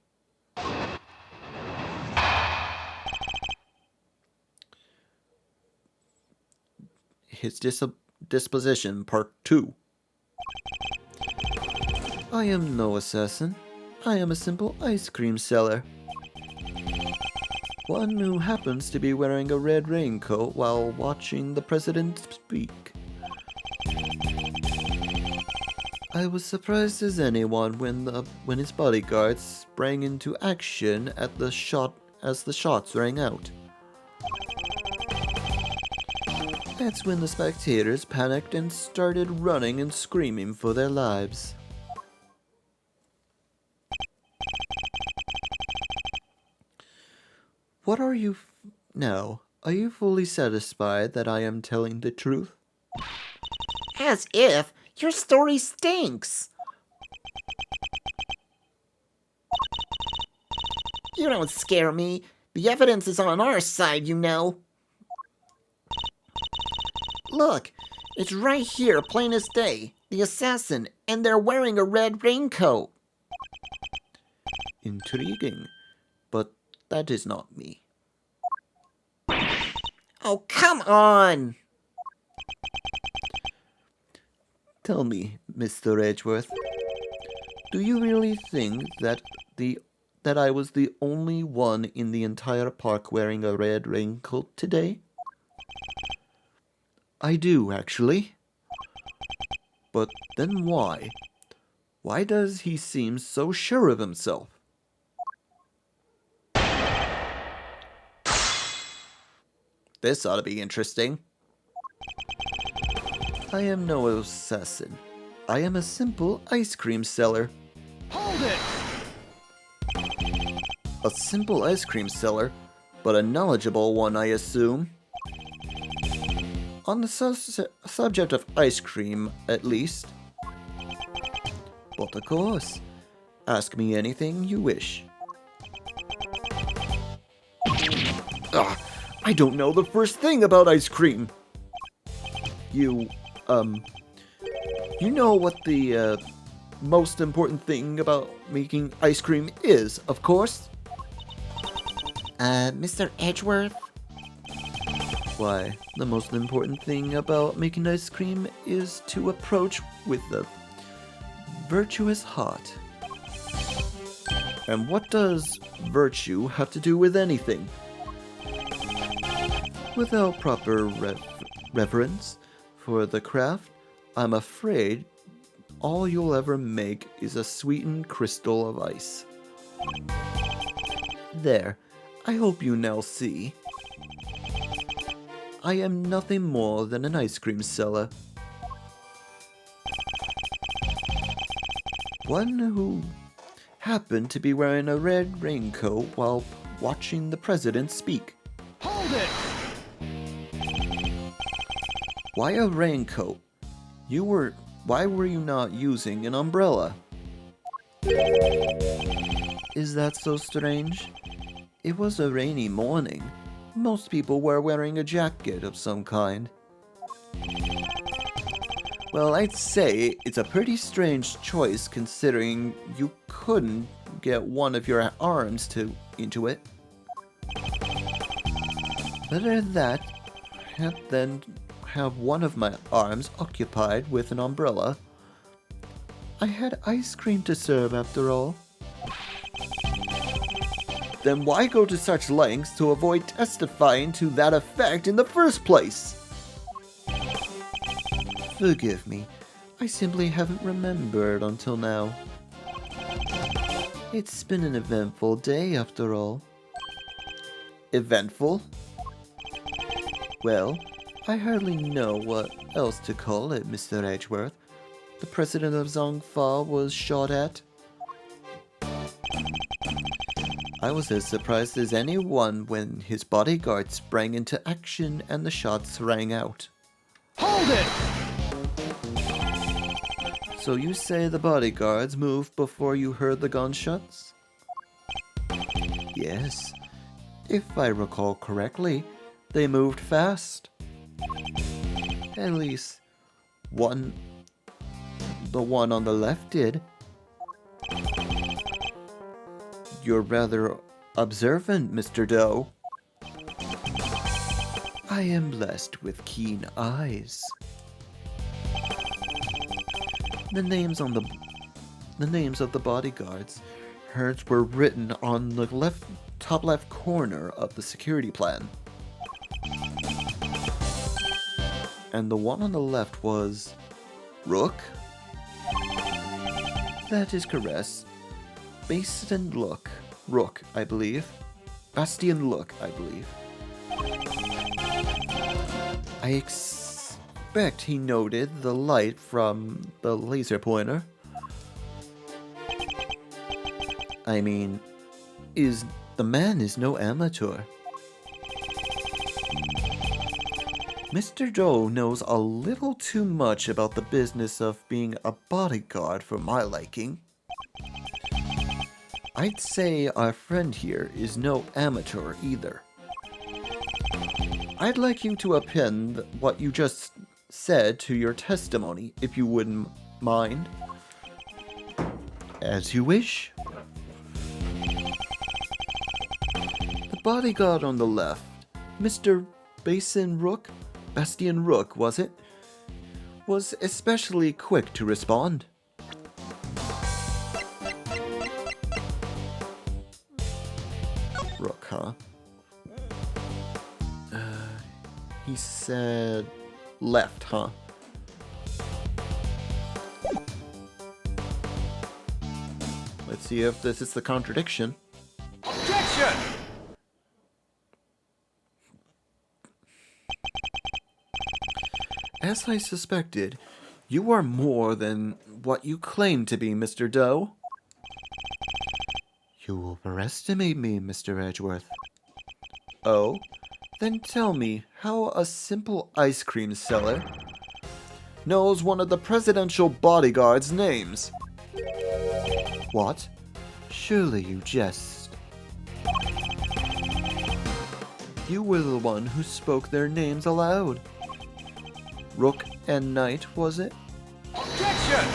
[SPEAKER 3] His disposition, part 2. I am no assassin. I am a simple ice cream seller. One who happens to be wearing a red raincoat while watching the president speak. I was surprised as anyone when his bodyguards sprang into action as the shots rang out. That's when the spectators panicked and started running and screaming for their lives. What are you now? Are you fully satisfied that I am telling the truth?
[SPEAKER 2] As if
[SPEAKER 3] Your story stinks. You don't scare me. The evidence is on our side, you know. Look, it's right here, plain as day. The assassin, and they're wearing a red raincoat.
[SPEAKER 1] Intriguing, but that is not me.
[SPEAKER 3] Oh, come on!
[SPEAKER 1] Tell me, Mr. Edgeworth, do you really think that I was the only one in the entire park wearing a red raincoat today? I do, actually. But then why? Why does he seem so sure of himself? This ought to be interesting. I am no assassin. I am a simple ice cream seller.
[SPEAKER 4] Hold it!
[SPEAKER 1] A simple ice cream seller, but a knowledgeable one, I assume. On the subject of ice cream, at least. But of course, ask me anything you wish. I don't know the first thing about ice cream. You know what the most important thing about making ice cream is, of course?
[SPEAKER 3] Mr. Edgeworth?
[SPEAKER 1] Why, the most important thing about making ice cream is to approach with a virtuous heart. And what does virtue have to do with anything? Without proper reverence for the craft, I'm afraid all you'll ever make is a sweetened crystal of ice. There, I hope you now see. I am nothing more than an ice cream seller. One who happened to be wearing a red raincoat while watching the president speak.
[SPEAKER 4] Hold it!
[SPEAKER 1] Why a raincoat? Why were you not using an umbrella? Is that so strange? It was a rainy morning. Most people were wearing a jacket of some kind. Well, I'd say it's a pretty strange choice considering you couldn't get one of your arms into it. Better that than have one of my arms occupied with an umbrella. I had ice cream to serve after all. Then why go to such lengths to avoid testifying to that effect in the first place? Forgive me, I simply haven't remembered until now. It's been an eventful day after all. Eventful? Well, I hardly know what else to call it, Mr. Edgeworth. The president of Zongfa was shot at. I was as surprised as anyone when his bodyguard sprang into action and the shots rang out.
[SPEAKER 4] Hold it!
[SPEAKER 1] So you say the bodyguards moved before you heard the gunshots? Yes. If I recall correctly, they moved fast. At least, the one on the left did. You're rather observant, Mr. Doe. I am blessed with keen eyes. The names of the bodyguards heard were written on the top left corner of the security plan. And the one on the left was Rook? That is correct. Bastion Rook, I believe. Bastion Rook, I believe. I expect he noted the light from the laser pointer. I mean, the man is no amateur. Mr. Doe knows a little too much about the business of being a bodyguard for my liking. I'd say our friend here is no amateur either. I'd like you to append what you just said to your testimony, if you wouldn't mind. As you wish. The bodyguard on the left, Mr. Bastian Rook, was it? Was especially quick to respond. Rook, huh? He said left, huh? Let's see if this is the contradiction.
[SPEAKER 4] Objection!
[SPEAKER 1] As I suspected, you are more than what you claim to be, Mr. Doe. You overestimate me, Mr. Edgeworth. Oh? Then tell me how a simple ice cream seller knows one of the presidential bodyguard's names. What? Surely you jest. You were the one who spoke their names aloud. Rook and Knight, was it?
[SPEAKER 4] Objection!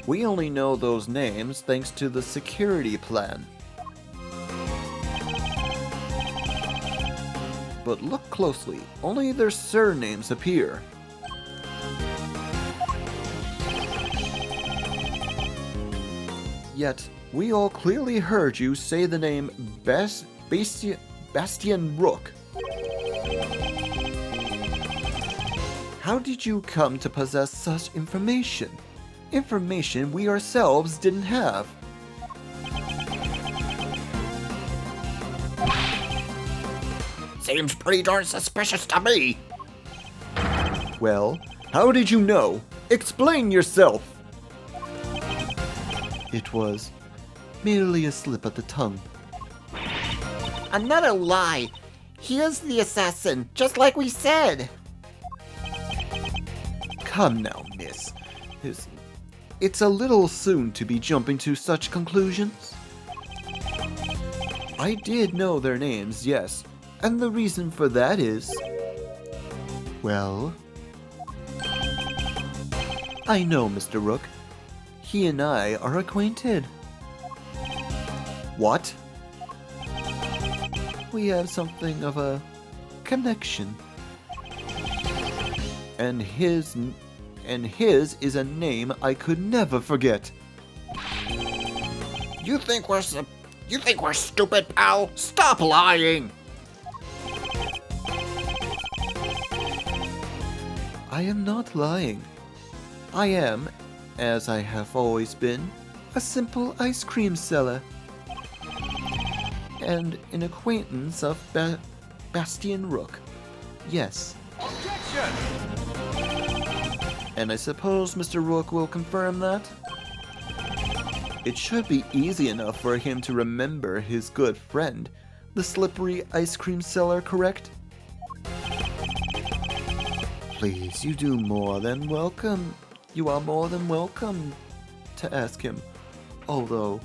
[SPEAKER 1] We only know those names thanks to the security plan. But look closely, only their surnames appear. Yet, we all clearly heard you say the name Bastian Rook. How did you come to possess such information? Information we ourselves didn't have.
[SPEAKER 2] Seems pretty darn suspicious to me.
[SPEAKER 1] Well, how did you know? Explain yourself! It was merely a slip of the tongue.
[SPEAKER 3] Another lie. He is the assassin, just like we said.
[SPEAKER 1] Come now, miss. It's a little soon to be jumping to such conclusions. I did know their names, yes, and the reason for that is... Well... I know Mr. Rook. He and I are acquainted. What? We have something of a connection. And his is a name I could never forget.
[SPEAKER 2] You think we're stupid, pal? Stop lying!
[SPEAKER 1] I am not lying. I am, as I have always been, a simple ice cream seller. And an acquaintance of Bastian Rook. Yes.
[SPEAKER 4] Objection!
[SPEAKER 1] And I suppose Mr. Rook will confirm that? It should be easy enough for him to remember his good friend, the slippery ice cream seller, correct? Please, you are more than welcome to ask him, although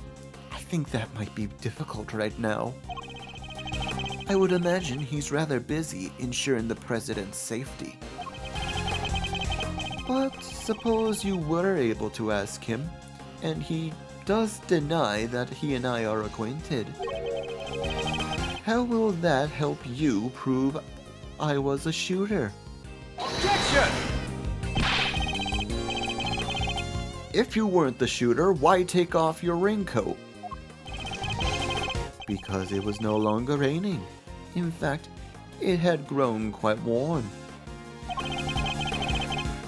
[SPEAKER 1] I think that might be difficult right now. I would imagine he's rather busy ensuring the president's safety. But suppose you were able to ask him, and he does deny that he and I are acquainted. How will that help you prove I was a shooter?
[SPEAKER 4] Objection!
[SPEAKER 1] If you weren't the shooter, why take off your raincoat? Because it was no longer raining. In fact, it had grown quite warm.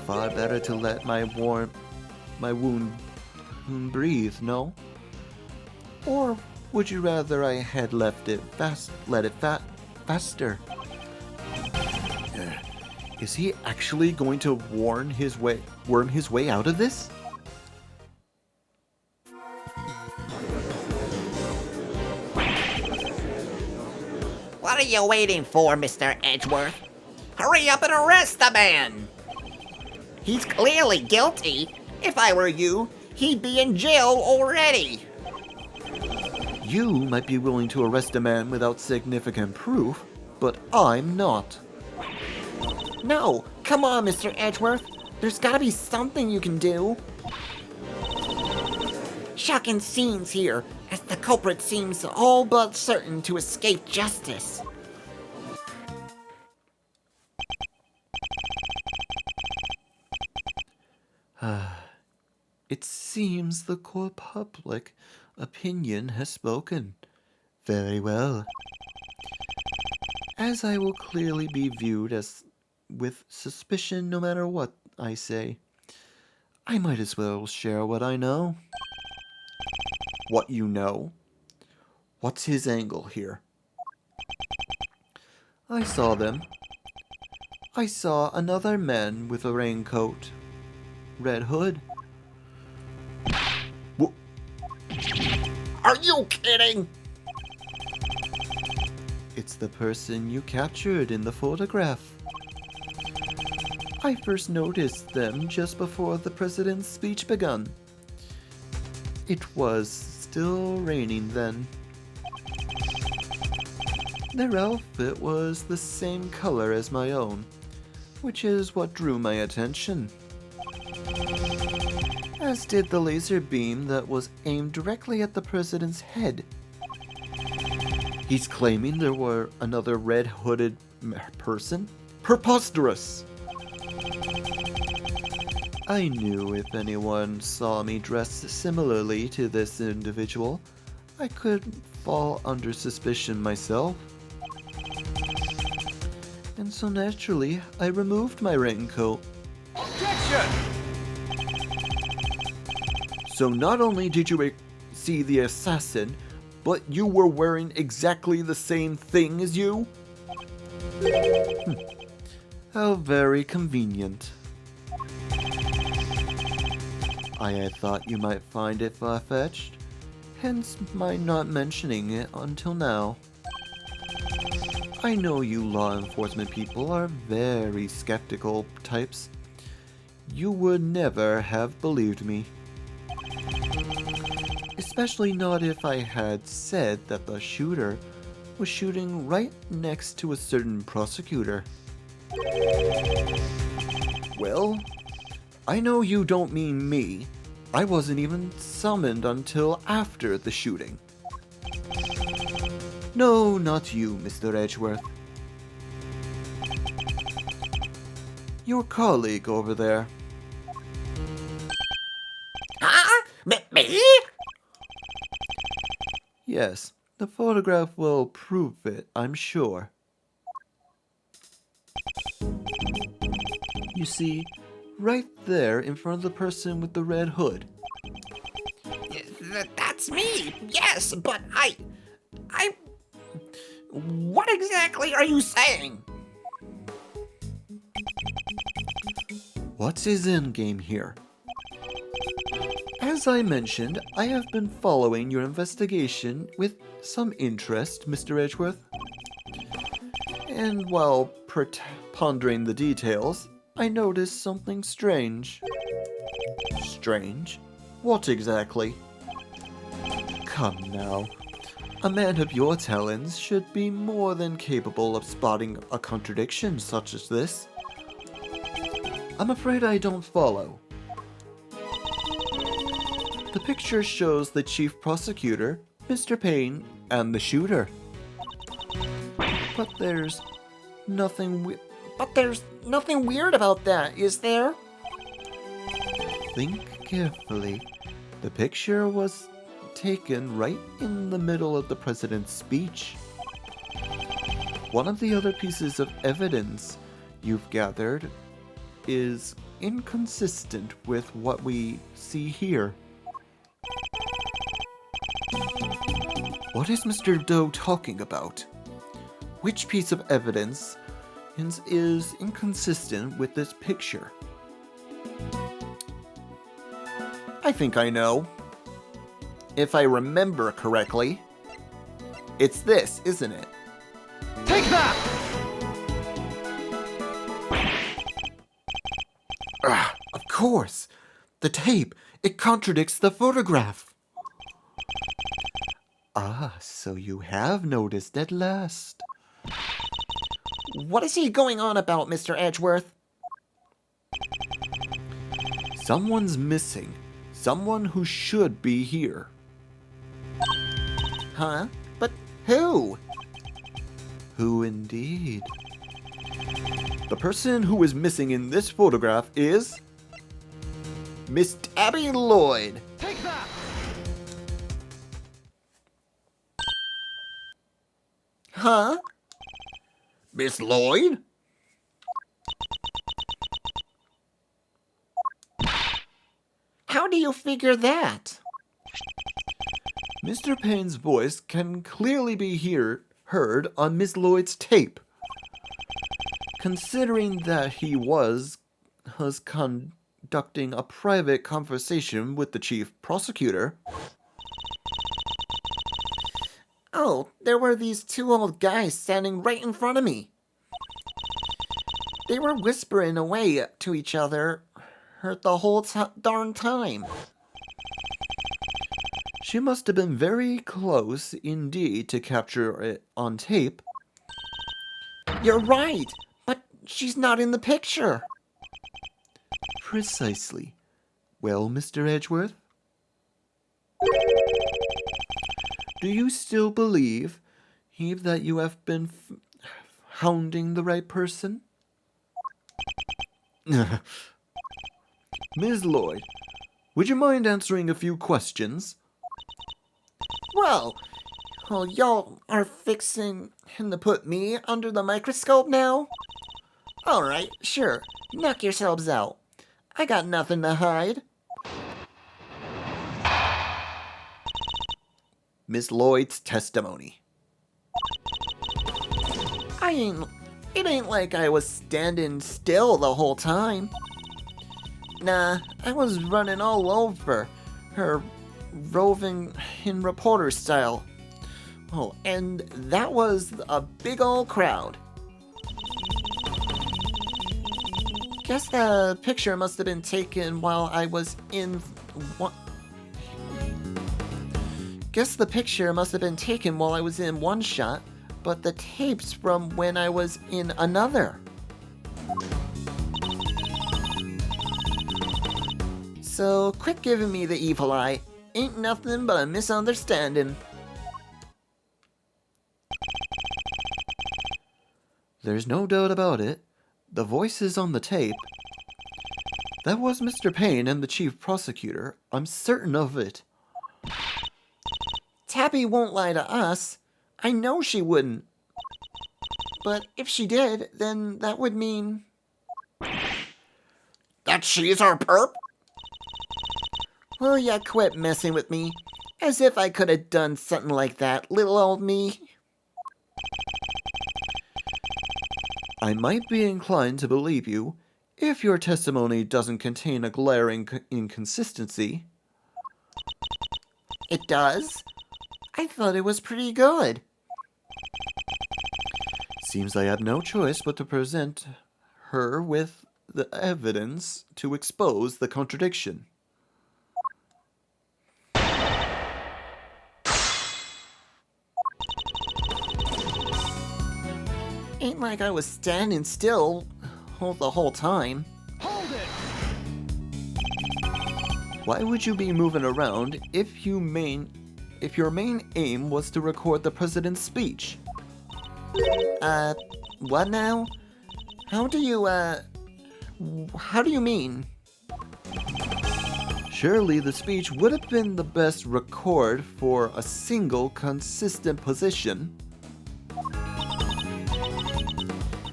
[SPEAKER 1] Far better to let my wound breathe, no? Or would you rather I had let it faster? Is he actually going to worm his way out of this?
[SPEAKER 2] What
[SPEAKER 3] What are you waiting for, Mr. Edgeworth? Hurry up and arrest the man! He's clearly guilty. If I were you, he'd be in jail already.
[SPEAKER 1] You might be willing to arrest a man without significant proof, but I'm not.
[SPEAKER 3] No, come on, Mr. Edgeworth. There's gotta be something you can do. Shocking scenes here, as the culprit seems all but certain to escape justice.
[SPEAKER 1] It seems the court public opinion has spoken. Very well. As I will clearly be viewed as with suspicion no matter what I say, I might as well share what I know. What you know? What's his angle here? I saw them. I saw another man with a raincoat. Red hood.
[SPEAKER 3] Are you kidding?
[SPEAKER 1] It's the person you captured in the photograph. I first noticed them just before the president's speech began. It was still raining then. Their outfit was the same color as my own, which is what drew my attention. As did the laser beam that was aimed directly at the president's head. He's claiming there were another red-hooded person? Preposterous! I knew if anyone saw me dressed similarly to this individual, I could fall under suspicion myself. And so naturally, I removed my raincoat.
[SPEAKER 4] Objection!
[SPEAKER 1] So not only did you see the assassin, but you were wearing exactly the same thing as you? How very convenient. I had thought you might find it far-fetched, hence my not mentioning it until now. I know you law enforcement people are very skeptical types. You would never have believed me. Especially not if I had said that the shooter was shooting right next to a certain prosecutor. Well, I know you don't mean me. I wasn't even summoned until after the shooting. No, not you, Mr. Edgeworth. Your colleague over there.
[SPEAKER 3] Huh? Me?
[SPEAKER 1] Yes, the photograph will prove it, I'm sure. You see, right there in front of the person with the red hood.
[SPEAKER 3] That's me, yes, but I... What exactly are you saying?
[SPEAKER 1] What's his endgame here? As I mentioned, I have been following your investigation with some interest, Mr. Edgeworth. And while pondering the details, I noticed something strange. Strange? What exactly? Come now. A man of your talents should be more than capable of spotting a contradiction such as this. I'm afraid I don't follow. The picture shows the chief prosecutor, Mr. Payne, and the shooter. But there's nothing
[SPEAKER 3] weird about that, is there?
[SPEAKER 1] Think carefully. The picture was taken right in the middle of the president's speech. One of the other pieces of evidence you've gathered is inconsistent with what we see here. What is Mr. Doe talking about? Which piece of evidence is inconsistent with this picture? I think I know. If I remember correctly, it's this, isn't it?
[SPEAKER 4] Take that!
[SPEAKER 3] Of course! The tape, it contradicts the photograph. Ah, so you have noticed at last.
[SPEAKER 1] What is he going on about, Mr. Edgeworth?
[SPEAKER 3] Someone's missing. Someone who should be here.
[SPEAKER 1] Huh? But who?
[SPEAKER 3] Who indeed? The person who is missing in this photograph is Miss Tabby Lloyd.
[SPEAKER 4] Take that!
[SPEAKER 1] Huh?
[SPEAKER 2] Miss Lloyd?
[SPEAKER 1] How do you figure that?
[SPEAKER 3] Mr. Payne's voice can clearly be heard on Miss Lloyd's tape. Considering that he was conducting a private conversation with the chief prosecutor.
[SPEAKER 1] Oh, there were these two old guys standing right in front of me. They were whispering away to each other the whole darn time.
[SPEAKER 3] She must have been very close indeed to capture it on tape.
[SPEAKER 1] You're right, but she's not in the picture.
[SPEAKER 3] Precisely. Well, Mr. Edgeworth? Do you still believe, Heave, that you have been hounding the right person? Ms. Lloyd, would you mind answering a few questions?
[SPEAKER 1] Well, y'all are fixing to put me under the microscope now? Alright, sure. Knock yourselves out. I got nothing to hide.
[SPEAKER 3] Miss Lloyd's testimony.
[SPEAKER 1] It ain't like I was standing still the whole time. Nah, I was running all over her, roving in reporter style. Oh, and that was a big old crowd. Guess the picture must have been taken while I was in one. Guess the picture must have been taken while I was in one shot, but the tape's from when I was in another. So quit giving me the evil eye. Ain't nothing but a misunderstanding.
[SPEAKER 3] There's no doubt about it. The voices on the tape. That was Mr. Payne and the chief prosecutor. I'm certain of it.
[SPEAKER 1] Tabby won't lie to us. I know she wouldn't. But if she did, then that would mean...
[SPEAKER 2] That she's our perp?
[SPEAKER 1] Will ya quit messing with me? As if I could have done something like that, little old me.
[SPEAKER 3] I might be inclined to believe you if your testimony doesn't contain a glaring inconsistency.
[SPEAKER 1] It does? I thought it was pretty good.
[SPEAKER 3] Seems I had no choice but to present her with the evidence to expose the contradiction.
[SPEAKER 1] Ain't like I was standing still the whole time.
[SPEAKER 4] Hold it!
[SPEAKER 3] Why would you be moving around if your main aim was to record the president's speech?
[SPEAKER 1] What now? How do you mean?
[SPEAKER 3] Surely the speech would have been the best record for a single consistent position.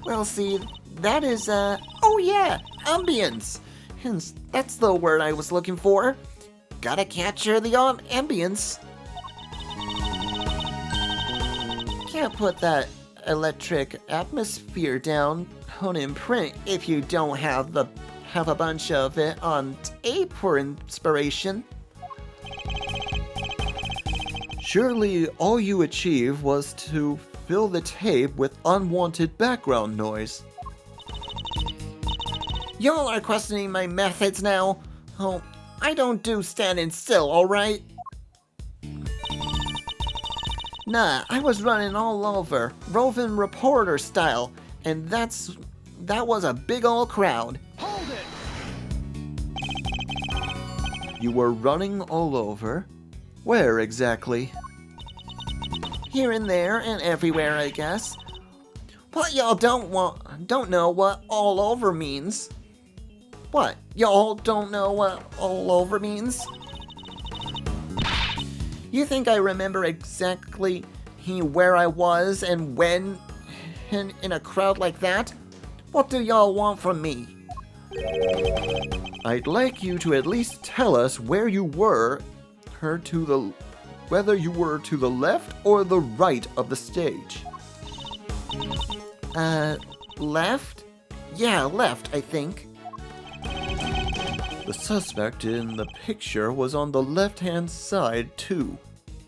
[SPEAKER 1] Well, see, that is, oh yeah, ambience. Hence, that's the word I was looking for. Gotta capture the ambience. Can't put that electric atmosphere down on in print if you don't have a bunch of it on tape for inspiration.
[SPEAKER 3] Surely all you achieved was to
[SPEAKER 1] fill the tape with unwanted background noise.
[SPEAKER 3] Y'all are questioning my methods now? Oh, I don't do standing still, alright? Nah, I was running all over, roving reporter style, and that was a big ol' crowd.
[SPEAKER 4] Hold it!
[SPEAKER 1] You were running all over? Where exactly?
[SPEAKER 3] Here and there and everywhere, I guess. What y'all don't know what all over means? What? Y'all don't know what all over means? You think I remember exactly where I was and when in a crowd like that? What do y'all want from me?
[SPEAKER 1] I'd like you to at least tell us where you were, whether you were to the left or the right of the stage.
[SPEAKER 3] Left? Yeah, left, I think.
[SPEAKER 1] The suspect in the picture was on the left-hand side, too.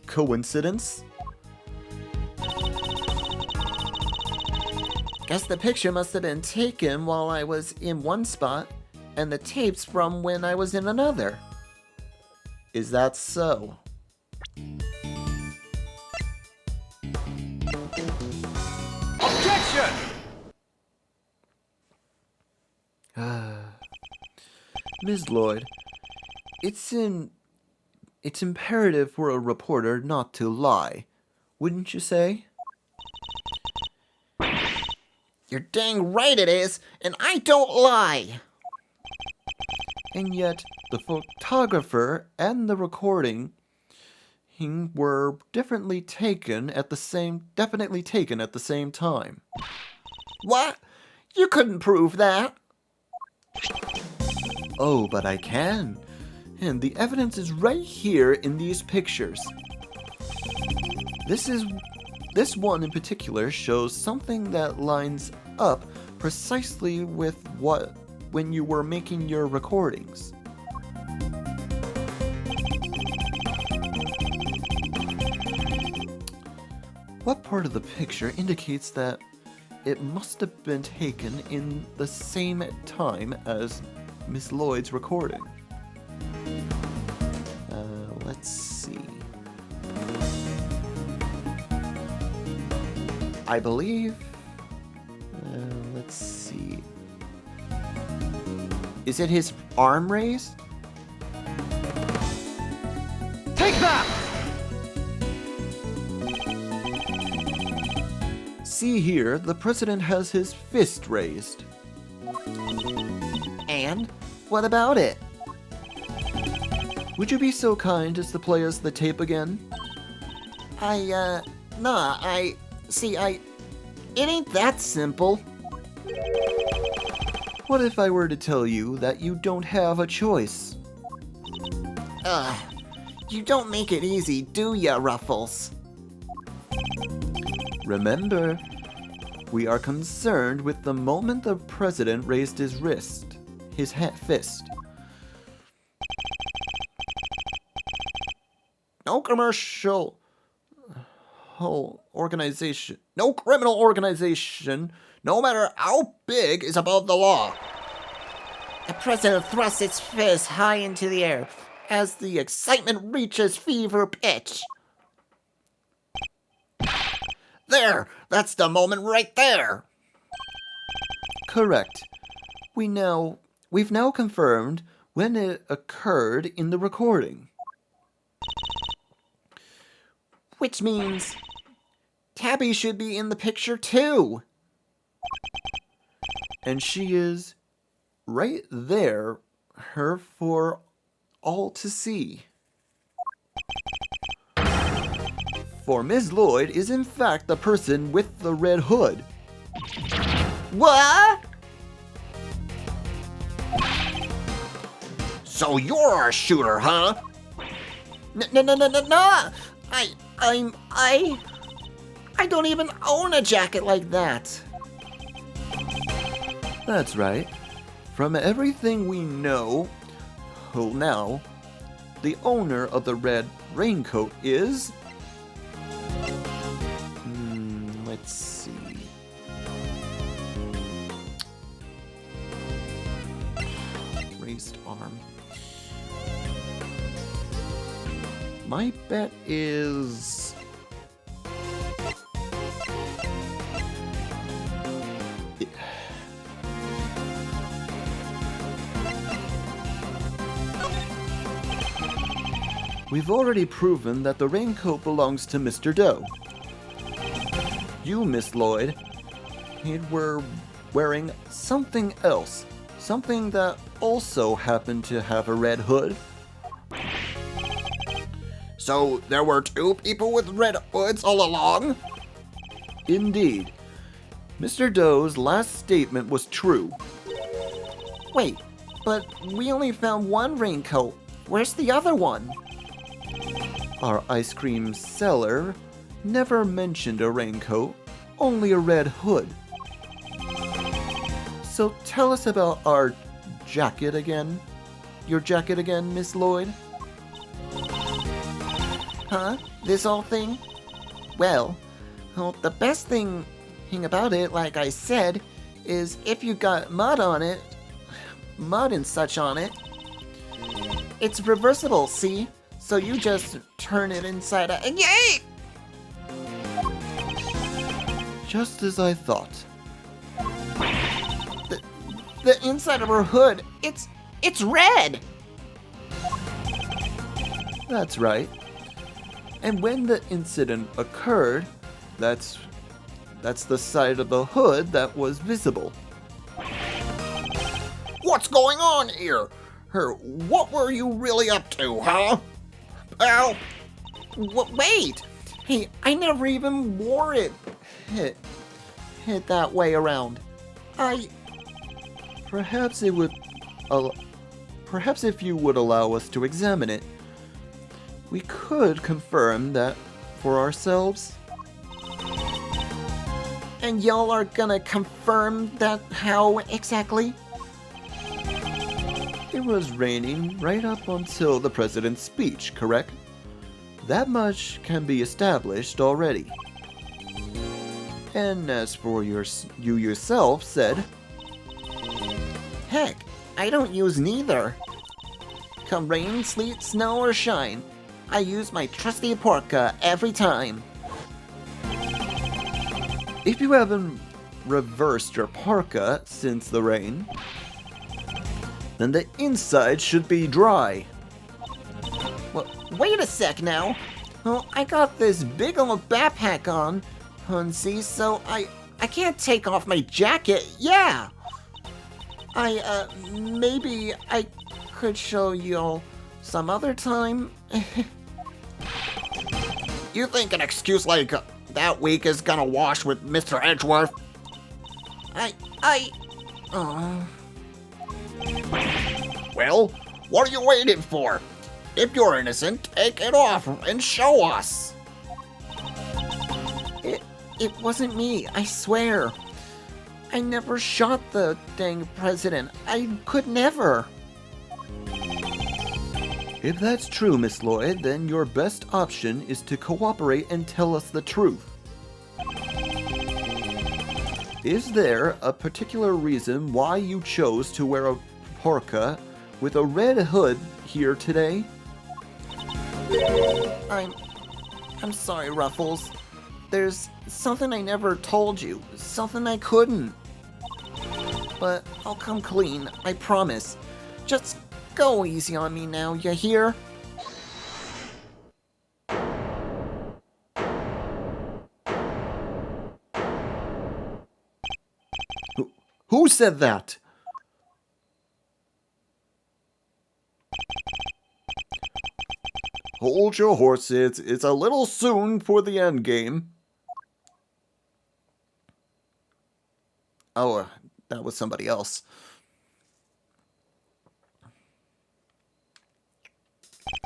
[SPEAKER 1] Coincidence?
[SPEAKER 3] Guess the picture must have been taken while I was in one spot, and the tape's from when I was in another.
[SPEAKER 1] Is that so?
[SPEAKER 4] Objection!
[SPEAKER 1] Ms. Lloyd, it's imperative for a reporter not to lie, wouldn't you say?
[SPEAKER 3] You're dang right it is, and I don't lie!
[SPEAKER 1] And yet, the photographer and the recording were definitely taken at the same time.
[SPEAKER 3] What? You couldn't prove that!
[SPEAKER 1] Oh, but I can. And the evidence is right here in these pictures. This one in particular shows something that lines up precisely with when you were making your recordings. What part of the picture indicates that it must have been taken in the same time as Miss Lloyd's recording? Let's see. I believe... let's see. Is it his arm raised?
[SPEAKER 4] Take that!
[SPEAKER 1] See here, the president has his fist raised.
[SPEAKER 3] And? What about it?
[SPEAKER 1] Would you be so kind as to play us the tape again?
[SPEAKER 3] It ain't that simple.
[SPEAKER 1] What if I were to tell you that you don't have a choice?
[SPEAKER 3] You don't make it easy, do ya, Ruffles?
[SPEAKER 1] Remember, we are concerned with the moment the president raised his fist. No criminal organization, no matter how big, is above the law.
[SPEAKER 3] The president thrusts its fist high into the air as the excitement reaches fever pitch.
[SPEAKER 2] There! That's the moment right there!
[SPEAKER 1] Correct. We've now confirmed when it occurred in the recording.
[SPEAKER 3] Which means Tabby should be in the picture too.
[SPEAKER 1] And she is right there, her for all to see. For Ms. Lloyd is in fact the person with the red hood.
[SPEAKER 3] What?
[SPEAKER 2] So you're a shooter, huh?
[SPEAKER 3] No. I don't even own a jacket like that.
[SPEAKER 1] That's right. From everything we know, now, the owner of the red raincoat is... let's My bet is... We've already proven that the raincoat belongs to Mr. Doe. You, Miss Lloyd, were wearing something else. Something that also happened to have a red hood.
[SPEAKER 2] So there were two people with red hoods all along?
[SPEAKER 1] Indeed. Mr. Doe's last statement was true.
[SPEAKER 3] Wait, but we only found one raincoat. Where's the other one?
[SPEAKER 1] Our ice cream seller never mentioned a raincoat, only a red hood. So tell us about our jacket again. Your jacket again, Miss Lloyd?
[SPEAKER 3] Huh? This whole thing? Well, the best thing about it, like I said, is if you got mud and such on it, it's reversible, see? So you just turn it inside out and yay!
[SPEAKER 1] Just as I thought.
[SPEAKER 3] The inside of her hood, it's red!
[SPEAKER 1] That's right. And when the incident occurred, that's the side of the hood that was visible.
[SPEAKER 2] What's going on here? What were you really up to, huh? Pal?
[SPEAKER 3] Wait! Hey, I never even wore it. Hit that way around.
[SPEAKER 1] Perhaps if you would allow us to examine it, we could confirm that for ourselves.
[SPEAKER 3] And y'all are gonna confirm that how exactly?
[SPEAKER 1] It was raining right up until the president's speech, correct? That much can be established already. And as for you yourself said...
[SPEAKER 3] Heck, I don't use neither. Come rain, sleet, snow, or shine, I use my trusty parka every time.
[SPEAKER 1] If you haven't reversed your parka since the rain, then the inside should be dry.
[SPEAKER 3] Well, wait a sec now. Well, I got this big old backpack on, Hunsie, so I can't take off my jacket. Yeah. Maybe I could show y'all some other time.
[SPEAKER 2] You think an excuse like that week is gonna wash with Mr. Edgeworth?
[SPEAKER 3] Oh.
[SPEAKER 2] Well, what are you waiting for? If you're innocent, take it off and show us.
[SPEAKER 3] It wasn't me, I swear. I never shot the dang president. I could never.
[SPEAKER 1] If that's true, Miss Lloyd, then your best option is to cooperate and tell us the truth. Is there a particular reason why you chose to wear a parka with a red hood here today?
[SPEAKER 3] I'm sorry, Ruffles. There's something I never told you. Something I couldn't. But I'll come clean, I promise. Just go easy on me now, you hear?
[SPEAKER 1] Who said that? Hold your horses. It's a little soon for the end game. Oh, that was somebody else.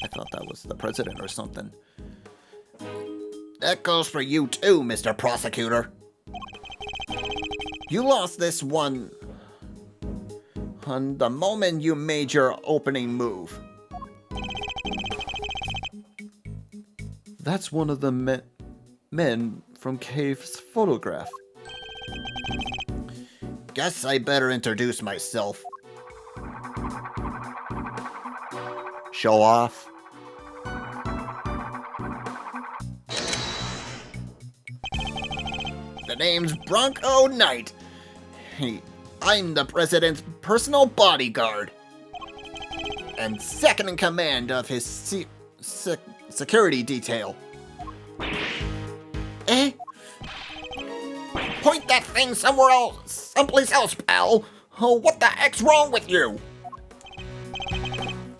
[SPEAKER 1] I thought that was the president or something.
[SPEAKER 2] That goes for you too, Mr. Prosecutor. You lost this one on the moment you made your opening move.
[SPEAKER 1] That's one of the men from Cave's photograph.
[SPEAKER 2] Guess I better introduce myself. Show off. name's Bronco Knight. Hey, I'm the president's personal bodyguard. And second in command of his security detail. Eh? Point that thing somewhere else, someplace else, pal. Oh, what the heck's wrong with you?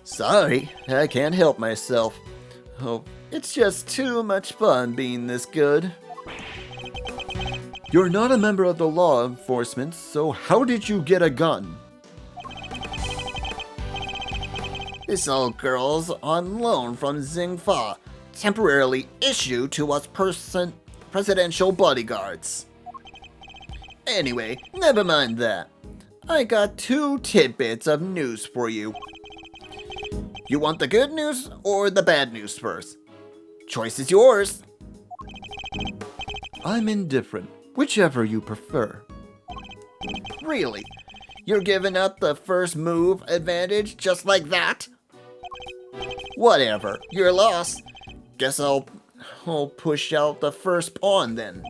[SPEAKER 1] Sorry, I can't help myself. Oh, it's just too much fun being this good. You're not a member of the law enforcement, so how did you get a gun?
[SPEAKER 2] This old girl's on loan from Xingfa, temporarily issued to us presidential bodyguards. Anyway, never mind that. I got 2 tidbits of news for you. You want the good news or the bad news first? Choice is yours.
[SPEAKER 1] I'm indifferent, whichever you prefer.
[SPEAKER 2] Really? You're giving up the first move advantage just like that? Whatever, your loss. Guess I'll push out the first pawn then.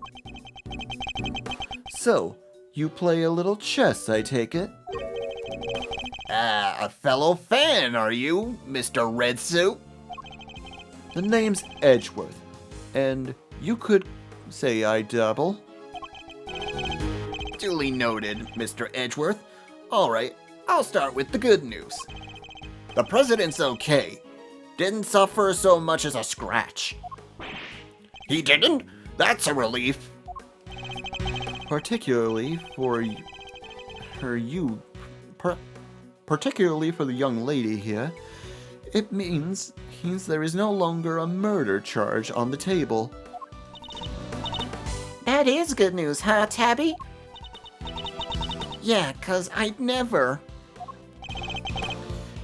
[SPEAKER 1] So, you play a little chess, I take it?
[SPEAKER 2] Ah, a fellow fan, are you, Mr. Red Suit?
[SPEAKER 1] The name's Edgeworth, and you could say I dabble.
[SPEAKER 2] Duly noted, Mr. Edgeworth. Alright, I'll start with the good news. The president's okay. Didn't suffer so much as a scratch. He didn't? That's a relief.
[SPEAKER 1] Particularly for particularly for the young lady here, it means there is no longer a murder charge on the table.
[SPEAKER 3] That is good news, huh, Tabby?
[SPEAKER 2] Yeah, 'cause I'd never.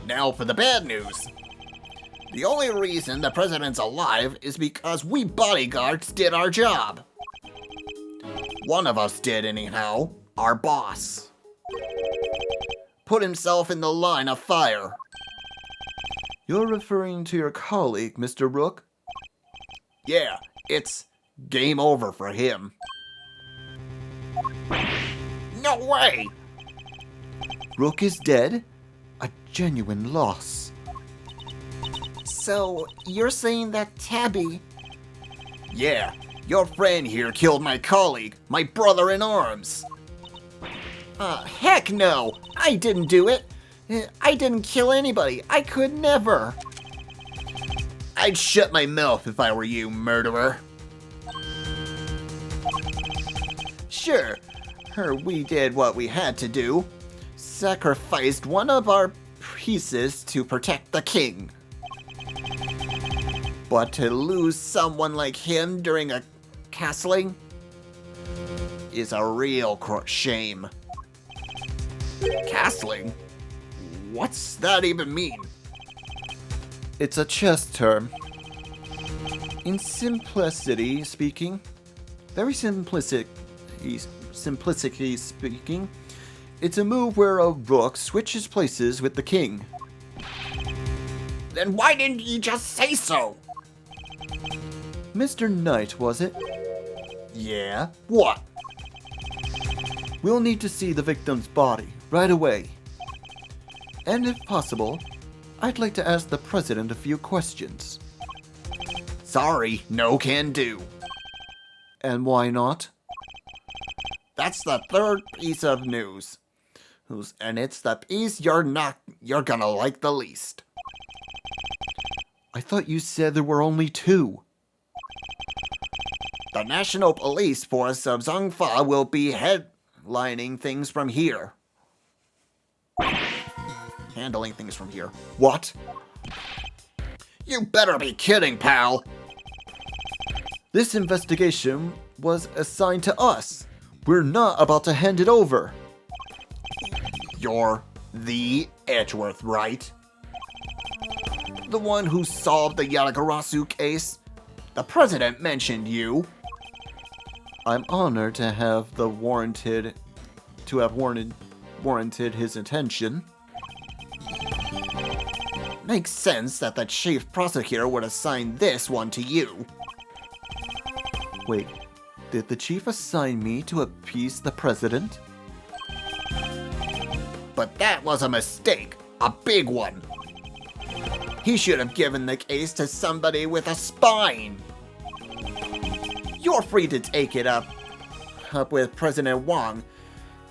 [SPEAKER 2] Now for the bad news. The only reason the president's alive is because we bodyguards did our job. One of us did anyhow, our boss. Put himself in the line of fire.
[SPEAKER 1] You're referring to your colleague, Mr. Rook?
[SPEAKER 2] Yeah, it's game over for him. No way!
[SPEAKER 1] Rook is dead? A genuine loss.
[SPEAKER 3] So, you're saying that Tabby...
[SPEAKER 2] Yeah, your friend here killed my colleague, my brother in arms.
[SPEAKER 3] Heck no! I didn't do it! I didn't kill anybody! I could never!
[SPEAKER 2] I'd shut my mouth if I were you, murderer. Sure, we did what we had to do. Sacrificed one of our pieces to protect the king. But to lose someone like him during a castling is a real shame. Castling? What's that even mean?
[SPEAKER 1] It's a chess term. In simplicity speaking, simplicity speaking, it's a move where a rook switches places with the king.
[SPEAKER 2] Then why didn't you just say so?
[SPEAKER 1] Mr. Knight, was it?
[SPEAKER 2] Yeah, what?
[SPEAKER 1] We'll need to see the victim's body right away. And if possible, I'd like to ask the president a few questions.
[SPEAKER 2] Sorry, no can do.
[SPEAKER 1] And why not?
[SPEAKER 2] That's the third piece of news. And it's the piece you're gonna like the least.
[SPEAKER 1] I thought you said there were only 2.
[SPEAKER 2] The National Police Force of Zhongfa will be headlining things from here. Handling things from here. What? You better be kidding, pal!
[SPEAKER 1] This investigation was assigned to us. We're not about to hand it over.
[SPEAKER 2] You're the Edgeworth, right? The one who solved the Yatagarasu case? The president mentioned you.
[SPEAKER 1] I'm honored to have warranted his attention.
[SPEAKER 2] Makes sense that the chief prosecutor would assign this one to you.
[SPEAKER 1] Wait,
[SPEAKER 3] Did the chief assign me to appease the president?
[SPEAKER 2] But that was a mistake, a big one. He should have given the case to somebody with a spine.
[SPEAKER 3] You're free to take it up with President Wang,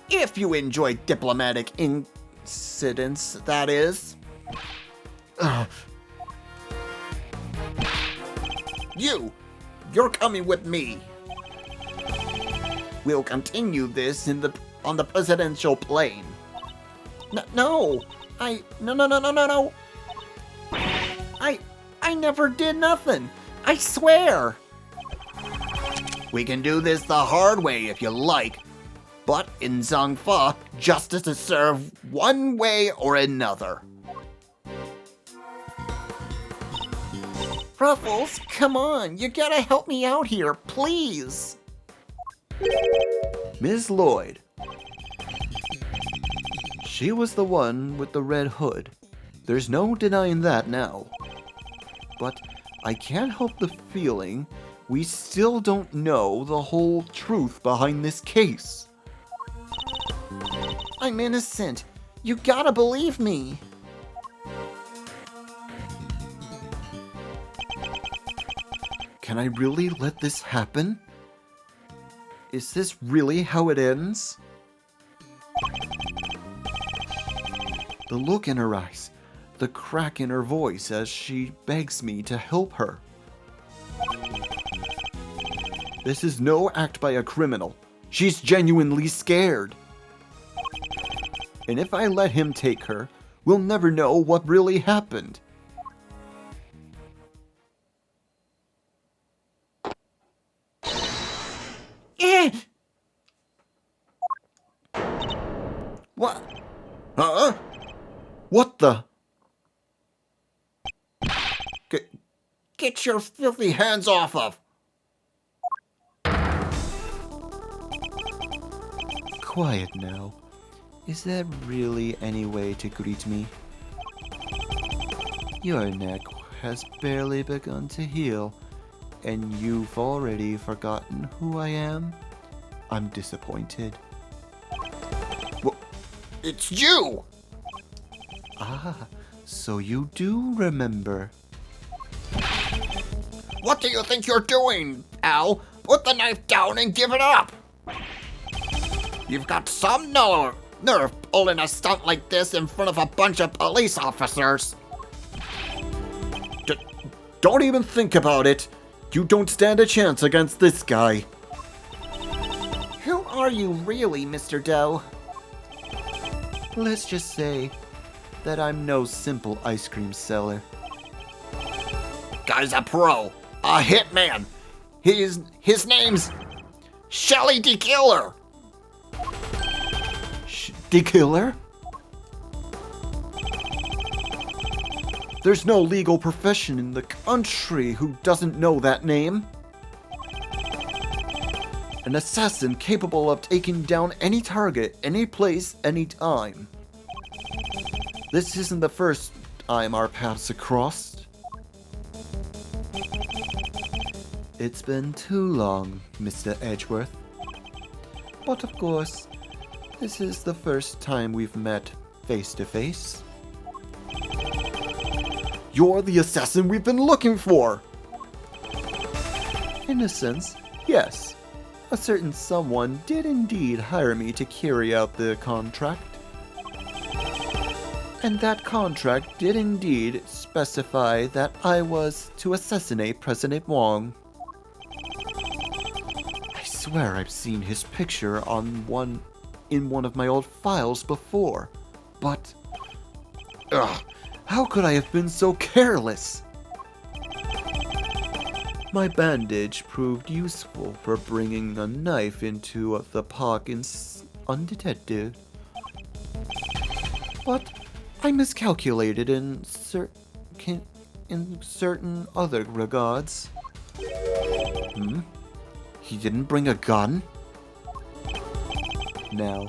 [SPEAKER 3] if you enjoy diplomatic incidents, that is.
[SPEAKER 2] You're coming with me.
[SPEAKER 3] We'll continue this on the presidential plane. No. I never did nothing. I swear.
[SPEAKER 2] We can do this the hard way if you like, but in Zhangfa, justice is served one way or another.
[SPEAKER 3] Ruffles, come on, you gotta help me out here, please. Ms. Lloyd. She was the one with the red hood. There's no denying that now. But I can't help the feeling we still don't know the whole truth behind this case. I'm innocent. You gotta believe me. Can I really let this happen? Is this really how it ends? The look in her eyes, the crack in her voice as she begs me to help her. This is no act by a criminal. She's genuinely scared. And if I let him take her, we'll never know what really happened. What?
[SPEAKER 2] Huh?
[SPEAKER 3] What the?
[SPEAKER 2] Get your filthy hands off of!
[SPEAKER 3] Quiet now. Is there really any way to greet me? Your neck has barely begun to heal, and you've already forgotten who I am? I'm disappointed.
[SPEAKER 2] Well, it's you!
[SPEAKER 3] Ah, so you do remember.
[SPEAKER 2] What do you think you're doing, Al? Put the knife down and give it up! You've got some nerve pulling a stunt like this in front of a bunch of police officers.
[SPEAKER 3] Don't even think about it. You don't stand a chance against this guy. Who are you really, Mr. Doe? Let's just say that I'm no simple ice cream seller.
[SPEAKER 2] Guy's a pro, a hitman. His name's Shelly the Killer.
[SPEAKER 3] The killer? There's no legal profession in the country who doesn't know that name. An assassin capable of taking down any target, any place, any time. This isn't the first time our paths have crossed. It's been too long, Mr. Edgeworth. But of course, this is the first time we've met face to face. You're the assassin we've been looking for! In a sense, yes. A certain someone did indeed hire me to carry out the contract. And that contract did indeed specify that I was to assassinate President Wang. I swear I've seen his picture in one of my old files before, but how could I have been so careless? My bandage proved useful for bringing a knife into the park undetected, but I miscalculated in certain other regards. He didn't bring a gun? Now,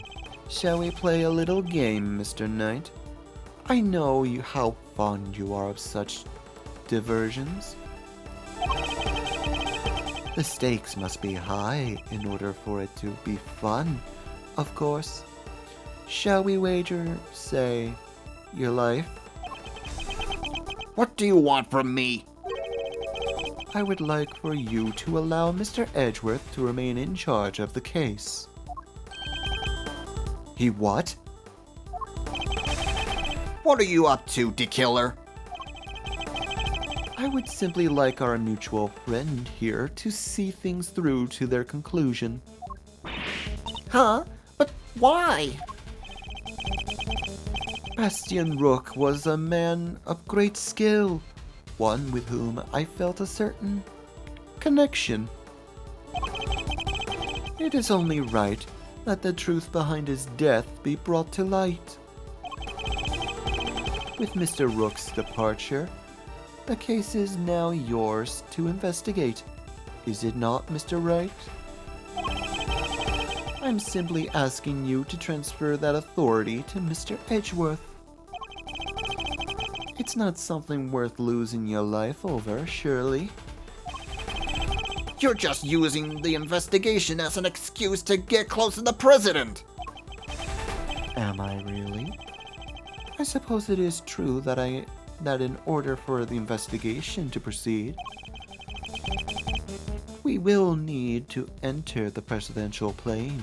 [SPEAKER 3] shall we play a little game, Mr. Knight? I know how fond you are of such diversions. The stakes must be high in order for it to be fun, of course. Shall we wager, say, your life?
[SPEAKER 2] What do you want from me?
[SPEAKER 3] I would like for you to allow Mr. Edgeworth to remain in charge of the case. He what?
[SPEAKER 2] What are you up to, Dekiller?
[SPEAKER 3] I would simply like our mutual friend here to see things through to their conclusion.
[SPEAKER 1] Huh? But why?
[SPEAKER 3] Bastian Rook was a man of great skill, one with whom I felt a certain connection. It is only right that the truth behind his death be brought to light. With Mr. Rook's departure, the case is now yours to investigate. Is it not, Mr. Wright? I'm simply asking you to transfer that authority to Mr. Edgeworth. It's not something worth losing your life over, surely.
[SPEAKER 2] You're just using the investigation as an excuse to get close to the president.
[SPEAKER 3] Am I really? I suppose it is true that in order for the investigation to proceed, we will need to enter the presidential plane.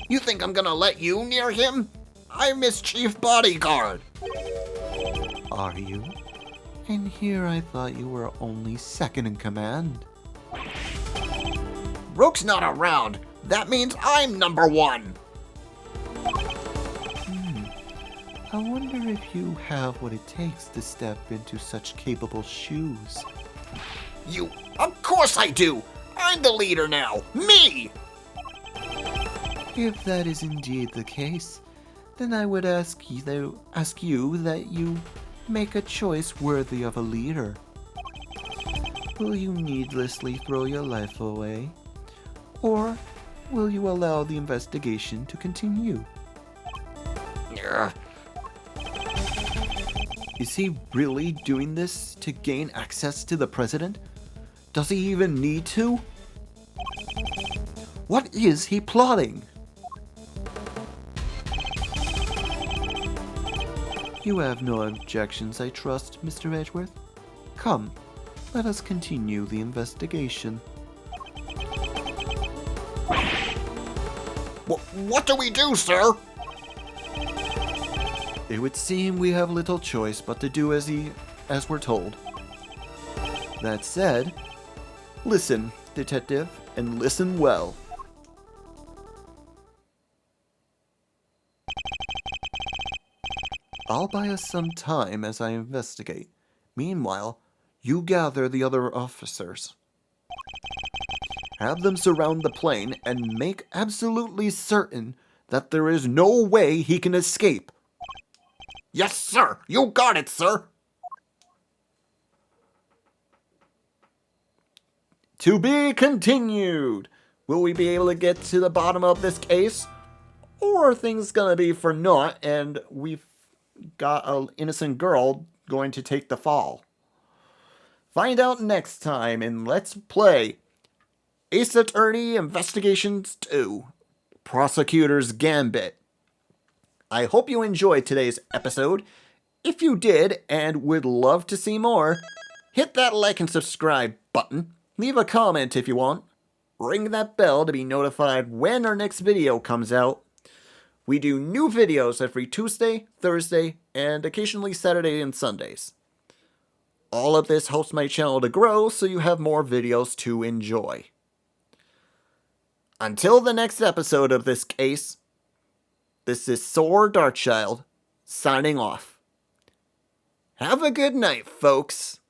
[SPEAKER 2] You think I'm gonna let you near him? I'm his chief bodyguard.
[SPEAKER 3] Are you? And here I thought you were only second in command.
[SPEAKER 2] Rook's not around. That means I'm number one.
[SPEAKER 3] I wonder if you have what it takes to step into such capable shoes.
[SPEAKER 2] You, of course I do. I'm the leader now. Me!
[SPEAKER 3] If that is indeed the case, then I would ask you that you make a choice worthy of a leader. Will you needlessly throw your life away? Or will you allow the investigation to continue? Is he really doing this to gain access to the president? Does he even need to? What is he plotting? You have no objections, I trust, Mr. Edgeworth? Come, let us continue the investigation.
[SPEAKER 2] What do we do, sir?
[SPEAKER 3] It would seem we have little choice but to do as we're told. That said, listen, detective, and listen well. I'll buy us some time as I investigate. Meanwhile, you gather the other officers. Have them surround the plane and make absolutely certain that there is no way he can escape.
[SPEAKER 2] Yes, sir. You got it, sir.
[SPEAKER 1] To be continued. Will we be able to get to the bottom of this case? Or are things gonna be for naught and we've got an innocent girl going to take the fall? Find out next time in Let's Play Ace Attorney Investigations 2, Prosecutor's Gambit. I hope you enjoyed today's episode. If you did and would love to see more, hit that like and subscribe button. Leave a comment if you want. Ring that bell to be notified when our next video comes out. We do new videos every Tuesday, Thursday, and occasionally Saturday and Sundays. All of this helps my channel to grow so you have more videos to enjoy. Until the next episode of this case, this is Soar Darkchild, signing off. Have a good night, folks.